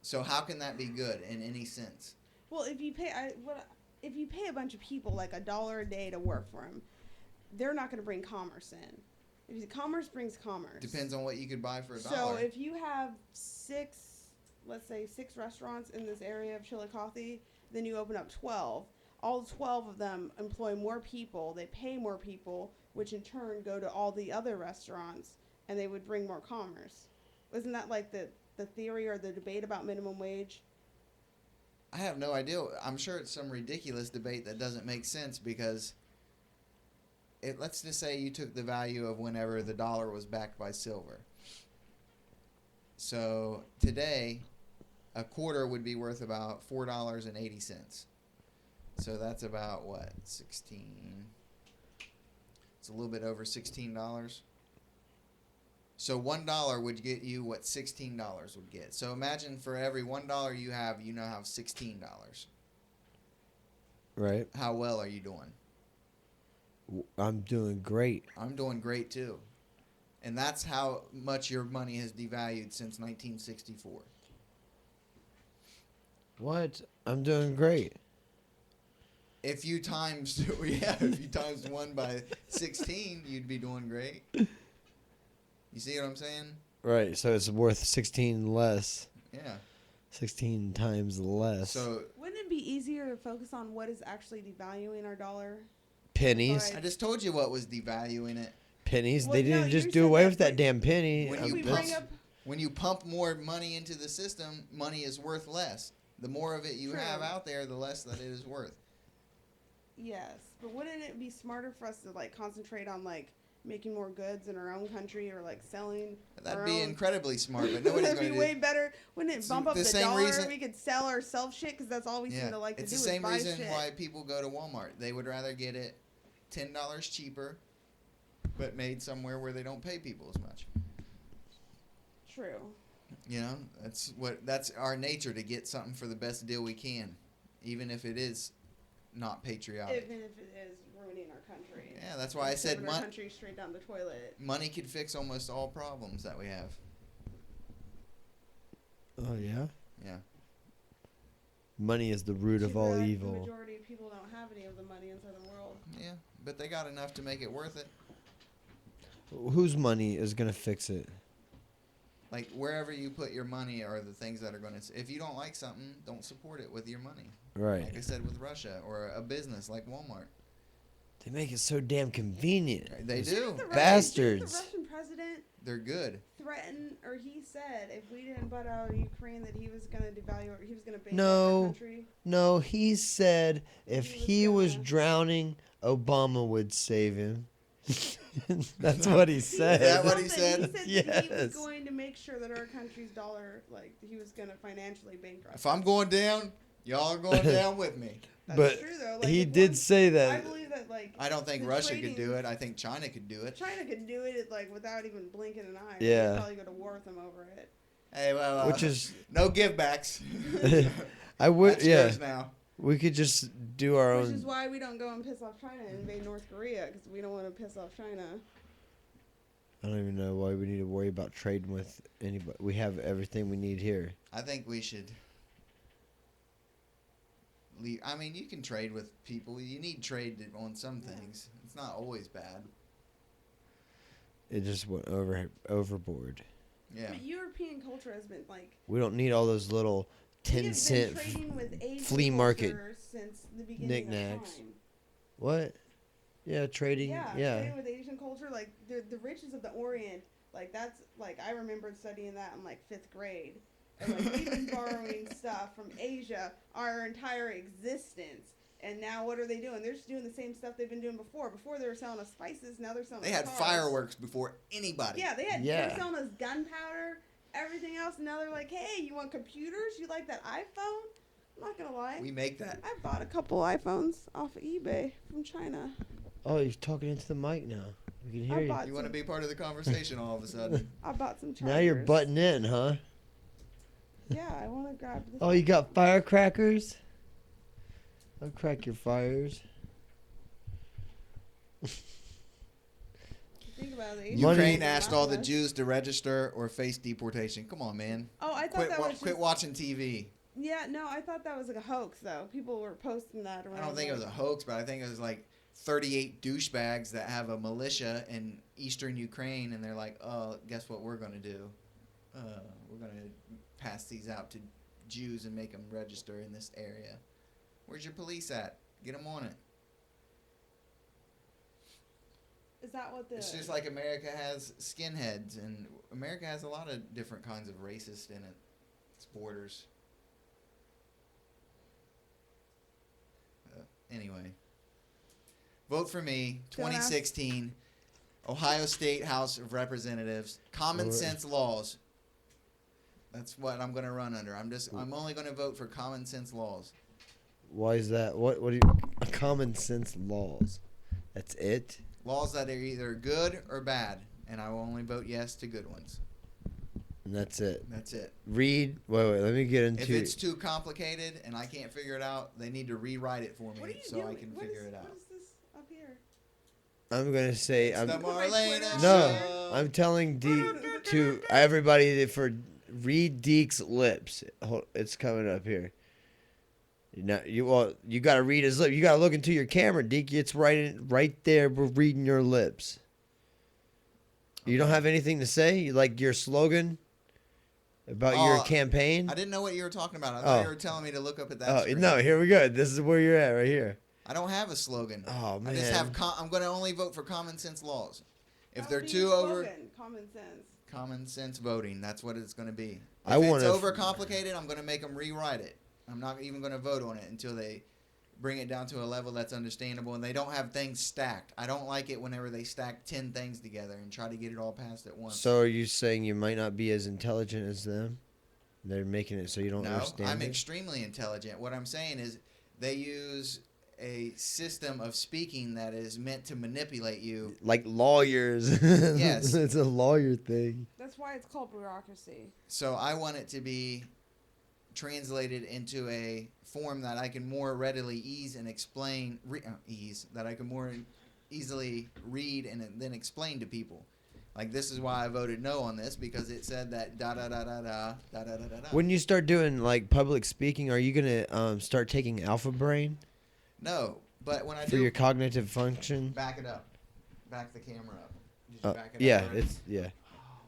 So how can that be good in any sense? Well, if you pay a bunch of people $1 a day to work for them, they're not going to bring commerce in. Commerce brings commerce. Depends on what you could buy for $1. So if you have six restaurants in this area of Chillicothe, then you open up 12. All 12 of them employ more people. They pay more people, which in turn go to all the other restaurants, and they would bring more commerce. Isn't that the theory or the debate about minimum wage? I have no idea. I'm sure it's some ridiculous debate that doesn't make sense because let's just say you took the value of whenever the dollar was backed by silver. So today, a quarter would be worth about $4.80. So that's about what? 16. It's a little bit over $16. So $1 would get you what $16 would get. So imagine for every $1 you now have $16. Right. How well are you doing? I'm doing great. I'm doing great too. And that's how much your money has devalued since 1964. What? I'm doing great. If you times 1 by 16, you'd be doing great. You see what I'm saying? Right. So it's worth 16 less. Yeah. 16 times less. So wouldn't it be easier to focus on what is actually devaluing our dollar? Pennies. I just told you what was devaluing it. Pennies. Well, they didn't just do away with that damn penny. When you pump more money into the system, money is worth less. The more of it you have out there, the less that it is worth. Yes, but wouldn't it be smarter for us to concentrate on making more goods in our own country or selling? That'd be incredibly smart, but nobody's going to do. That'd be way better. Wouldn't it bump up the dollar? We could sell ourselves shit because that's all we seem to like to do. It's the same reason why people go to Walmart. They would rather get it $10 cheaper, but made somewhere where they don't pay people as much. True. You know, that's our nature, to get something for the best deal we can, even if it is not patriotic. Even if it is ruining our country. Yeah, that's why I said our country straight down the toilet. Money could fix almost all problems that we have. Oh yeah. Yeah. Money is the root of all evil. The majority of people don't have any of the money inside the world. Yeah, but they got enough to make it worth it. Whose money is going to fix it? Like, wherever you put your money are the things that are going to... If you don't like something, don't support it with your money. Right. Like I said with Russia, or a business like Walmart. They make it so damn convenient. They do. Bastards. The Russian president... They're good. Threatened, or he said, if we didn't butt out of Ukraine, that he was going to devalue, or he was going to bankrupt our country. No, he said if he was drowning, Obama would save him. That's what he said. Is that what he said? He said yes. that he was going to make sure that our country's dollar, like, he was going to financially bankrupt. If I'm going down, y'all are going down with me. That's true, though. Like, he did say that. I believe that, like... I don't think Russia could do it. I think China could do it. China could do it, like, without even blinking an eye. Yeah. They'd probably go to war with them over it. Hey, well... Which is... No givebacks. I would... That's yeah. yours now. We could just do our own... Which is why we don't go and piss off China and invade North Korea, because we don't want to piss off China. I don't even know why we need to worry about trading with anybody. We have everything we need here. I think we should... I mean, you can trade with people. You need trade on some things. It's not always bad. It just went overboard. Yeah. But European culture has been, like... We don't need all those little 10-cent flea market since the beginning knickknacks. of time. What? Yeah, trading. Yeah, Yeah. trading with Asian culture, like the riches of the Orient, like that's like I remembered studying that in like 5th grade. And like we've been borrowing stuff from Asia our entire existence. And now what are they doing? They're just doing the same stuff they've been doing before. Before they were selling us spices, now they're selling They us had cars. fireworks before anybody. Yeah, they Yeah. were selling us gunpowder, everything else. And now they're like, hey, you want computers? You like that iPhone? I'm not gonna lie. We make that. I bought a couple iPhones off of eBay from China. Oh, you're talking into the mic now. We can hear you. You want to be part of the conversation all of a sudden. I bought some chargers. Now you're butting in, huh? Yeah, I want to grab this. Oh, you got firecrackers? I'll crack your fires. Think about it. Ukraine asked all the Jews to register or face deportation. Come on, man. Oh, I thought that was Quit watching TV. Yeah, no, I thought that was like a hoax, though. People were posting that around. I don't think it was a hoax, but I think it was like 38 douchebags that have a militia in eastern Ukraine, and they're like, oh, guess what we're going to do? We're going to pass these out to Jews and make them register in this area. Where's your police at? Get them on it. Is that what the... It's just like America has skinheads, and America has a lot of different kinds of racist in its borders. Anyway. Vote for me, 2016, Ohio State House of Representatives, common sense laws. That's what I'm going to run under. I'm only going to vote for common sense laws. Why is that? What do you... Common sense laws. That's it? Laws that are either good or bad, and I will only vote yes to good ones. And that's it. That's it. Wait, let me get into... If it's too complicated and I can't figure it out, they need to rewrite it for me so I can figure it out. What is this up here? I'm going to say... The Marlena No, Show. I'm telling Deke to everybody for read Deke's lips. It's coming up here. You got to read his lips. You got to look into your camera, Deke. It's right there. We're reading your lips. You don't have anything to say? You like your slogan about your campaign? I didn't know what you were talking about. I thought you were telling me to look up at that screen. No, here we go. This is where you're at right here. I don't have a slogan. Oh, man. I just have I'm going to only vote for common sense laws. If That they're would be too your over... slogan, common sense. Common sense voting. That's what it's going to be. I If wanna it's overcomplicated, I'm going to make them rewrite it. I'm not even going to vote on it until they bring it down to a level that's understandable and they don't have things stacked. I don't like it whenever they stack 10 things together and try to get it all passed at once. So are you saying you might not be as intelligent as them? They're making it so you don't understand I'm it? extremely intelligent. What I'm saying is they use a system of speaking that is meant to manipulate you. Like lawyers. Yes. It's a lawyer thing. That's why it's called bureaucracy. So I want it to be translated into a form that I can more readily that I can more easily read and then explain to people. Like, this is why I voted no on this, because it said that da-da-da-da-da. When you start doing, like, public speaking, are you going to start taking Alpha Brain? No, but when I for do... your cognitive function? Back it up. Back the camera up. Did you back it yeah, up? Already? yeah. Oh,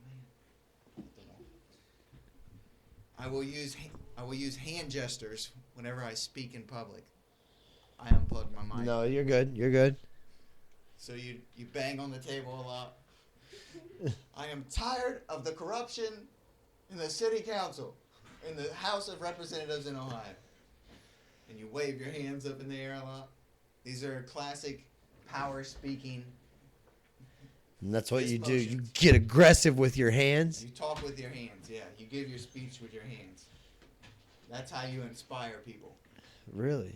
man. I will use hand gestures whenever I speak in public. I unplugged my mic. No, you're good. You're good. So you bang on the table a lot. I am tired of the corruption in the city council, in the House of Representatives in Ohio. And you wave your hands up in the air a lot. These are classic power speaking. And that's what you do. You get aggressive with your hands. You talk with your hands, yeah. You give your speech with your hands. That's how you inspire people. Really?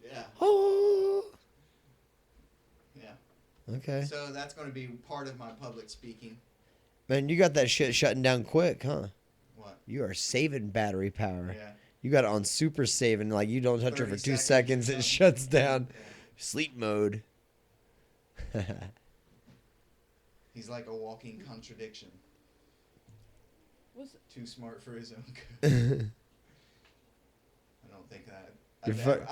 Yeah. Oh. Yeah. Okay. So that's going to be part of my public speaking. Man, you got that shit shutting down quick, huh? What? You are saving battery power. Yeah. You got it on super saving, like you don't touch it for 2 seconds, it shuts down. Yeah. Sleep mode. He's like a walking contradiction. Too smart for his own good. I don't think that.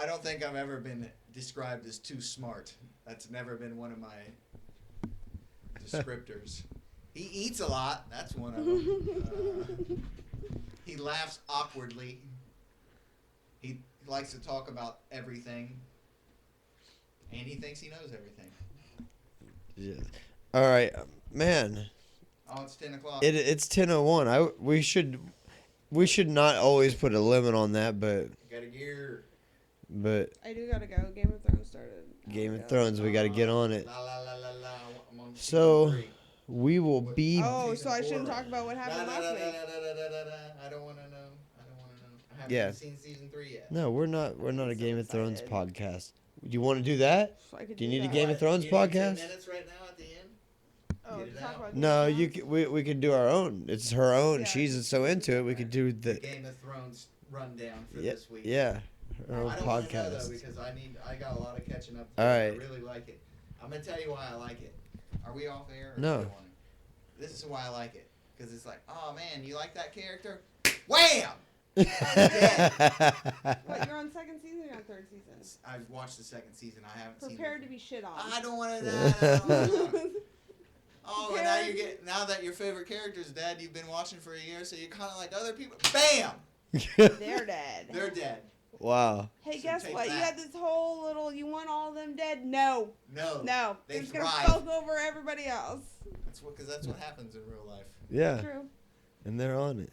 I don't think I've ever been described as too smart. That's never been one of my descriptors. He eats a lot. That's one of them. He laughs awkwardly. He likes to talk about everything. And he thinks he knows everything. Yeah. All right, man. Oh, it's 10 o'clock. It's 10:01. We should not always put a limit on that, but Got a gear. But I do gotta go. Game of Thrones started. Game of Thrones, we gotta get on it. La, la, la, la, la. I'm on so 3. we will be. Oh, so I shouldn't talk about what happened last week. I don't want to know. I haven't seen season 3 yet. No, we're not. We're not a Game of Thrones podcast. Do you want to do that? Do you need that. a Game of Thrones podcast? 10 minutes right now at the end. Oh, talk about no, we could do our own. It's her own. Yeah. She's so into it. We could do the Game of Thrones rundown for this week. Yeah, her own I don't podcast. know, though, because I got a lot of catching up to do. All right. I really like it. I'm gonna tell you why I like it. Are we off air? Or No. This is why I like it, because it's like, oh man, you like that character? Wham! What, you're on second season or you're on third season? I've watched the second season. I haven't seen it. Prepared to be shit on. I don't want to. Oh, and now that your favorite character is dead, you've been watching for a year, so you're kind of like other people. Bam! They're dead. They're dead. Wow. Hey, So guess take what? that. You had this whole little. You want all of them dead? No. No. No. They They're just gonna thrive. fuck over everybody else. Because that's what happens in real life. Yeah. True. And they're on it.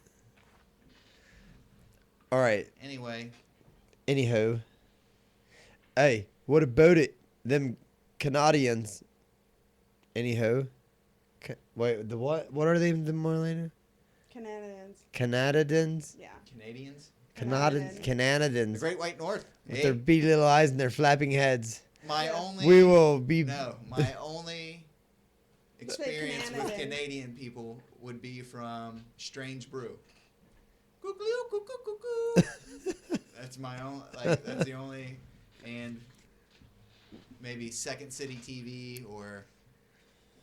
All right. Anyway. Anyhow. Hey, what about it? Them Canadians. Anyhow. Wait, the what? What are they, the Marlena? Canadians. Canadians? Yeah. Canadians? Canadians. Canadians. The Great White North. With their beady little eyes and their flapping heads. My only. We will be. No, my only experience with Canadian. Canadian people would be from Strange Brew. Cuckoo, cuckoo, cuckoo. That's my own. Like that's the only, and maybe Second City TV or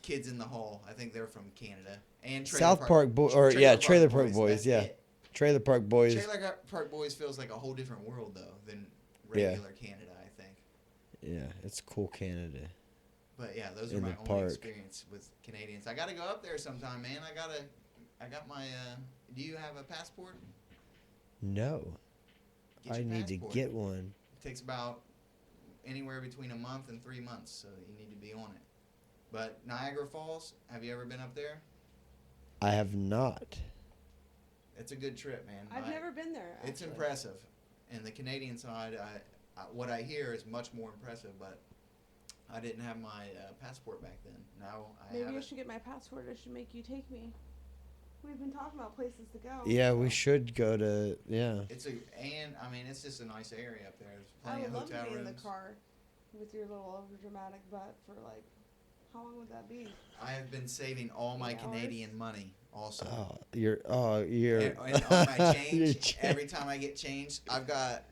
Kids in the Hall. I think they're from Canada and South Park Boys, Trailer Park Boys, yeah. It. Trailer Park Boys. Trailer Park Boys feels like a whole different world though than regular Canada, I think. Yeah, it's cool Canada. But yeah, those are In my the only park. experience with Canadians. I gotta go up there sometime, man. I got my. Do you have a passport? No. Get I your need to passport. get one. It takes about anywhere between a month and 3 months, so you need to be on it. But Niagara Falls, have you ever been up there? I have not. It's a good trip, man. I've never been there. It's actually. impressive, and the Canadian side, what I hear is much more impressive. But I didn't have my passport back then. Now I have Maybe I it. should get my passport. I should make you take me. We've been talking about places to go. Yeah, we should go to. Yeah. It's just a nice area up there. There's I plenty would of love to hotel be in rooms. the car with your little overdramatic butt for like, how long would that be? I have been saving all my 8 hours? Canadian money also. You're. And on my change, every time I get changed, I've got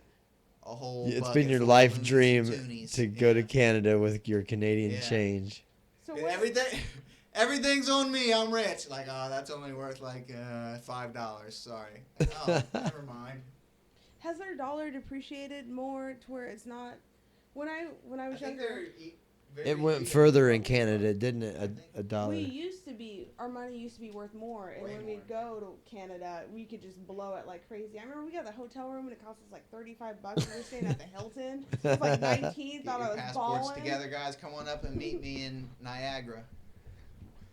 a whole. It's bucket been your full of life loonies dream and toonies. to go to Yeah. Canada with your Canadian Yeah. change. So And what? Everything's on me. I'm rich. Like, oh, that's only worth like $5. Sorry. Like, oh, never mind. Has their dollar depreciated more to where it's not? When I was younger, it went further in Canada, didn't it? A dollar. Our money used to be worth more, and when we'd go to Canada, we could just blow it like crazy. I remember we got the hotel room and it cost us like $35. We were staying at the Hilton. It was like 19. Thought I was passports balling. Together, guys. Come on up and meet me in Niagara.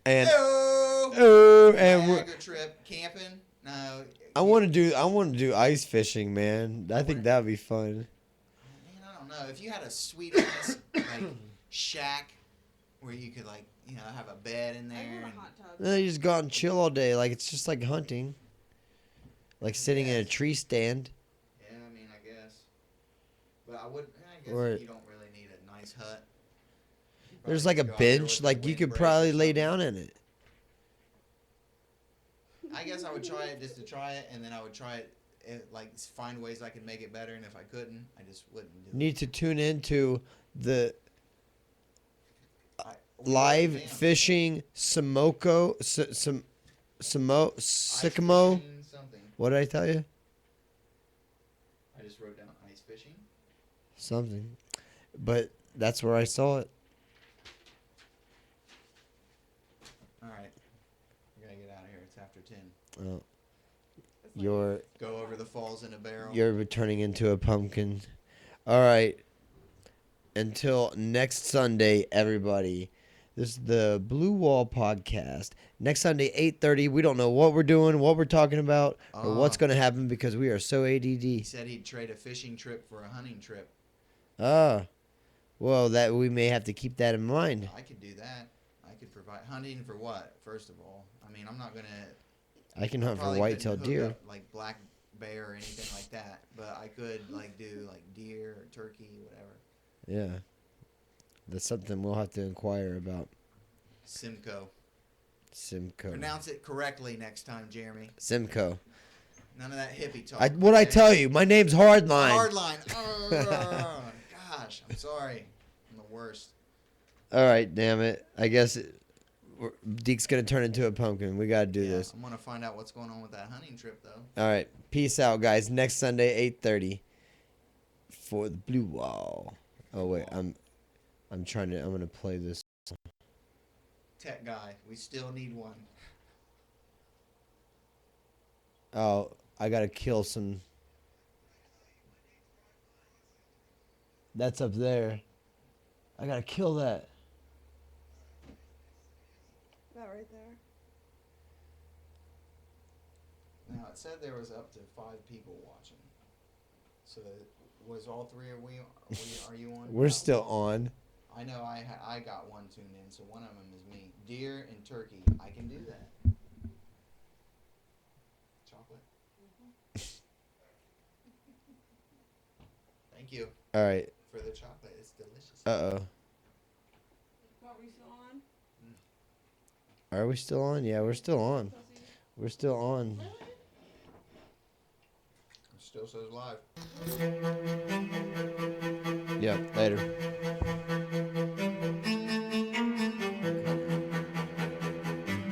And Niagara trip camping. No. I want to do ice fishing, man. I think that would be fun. Man, I don't know. If you had a sweet ass like shack where you could like, you know, have a bed in there. I want a hot tub. No, you just go out and chill all day. Like it's just like hunting. Like sitting in a tree stand. Yeah, I mean, I guess. But I guess Or, you don't really need a nice hut. There's like a bench, like you could probably lay down in it. I guess I would try it just to try it, and then I would try it, like find ways I could make it better, and if I couldn't, I just wouldn't do it. Need to tune into the live fishing Sycamore. What did I tell you? I just wrote down ice fishing. Something, but that's where I saw it. All right, we gotta get out of here. It's after 10. Oh, you're go over the falls in a barrel. You're turning into a pumpkin. All right. Until next Sunday, everybody. This is the Blue Wall Podcast. Next Sunday, 8:30. We don't know what we're doing, what we're talking about, or what's going to happen because we are so ADD. He said he'd trade a fishing trip for a hunting trip. Well, that we may have to keep that in mind. I could do that. I could provide hunting for what? First of all, I mean, I'm not gonna. I can hunt for white-tailed deer, like black bear or anything like that. But I could like do like deer or turkey, whatever. Yeah, that's something we'll have to inquire about. Simcoe. Simcoe. Pronounce it correctly next time, Jeremy. Simcoe. None of that hippie talk. What'd I tell you? My name's Hardline. Hardline. Gosh, I'm sorry. I'm the worst. All right, damn it. I guess Deke's going to turn into a pumpkin. We got to do this. I'm going to find out what's going on with that hunting trip, though. All right. Peace out, guys. Next Sunday, 8:30 for the Blue Wall. Oh, wait. I'm going to play this. Tech guy. We still need one. Oh, I got to kill some. That's up there. I got to kill that. That right there. Now, it said there was up to 5 people watching. So, was all 3 are you on? We're still on. I know I got one tuned in, so one of them is me. Deer and turkey. I can do that. Chocolate? Thank you. All right. For the chocolate. It's delicious. Uh-oh. What, were you still on? Are we still on? Yeah, we're still on. We're still on. It still says live. Yeah, later.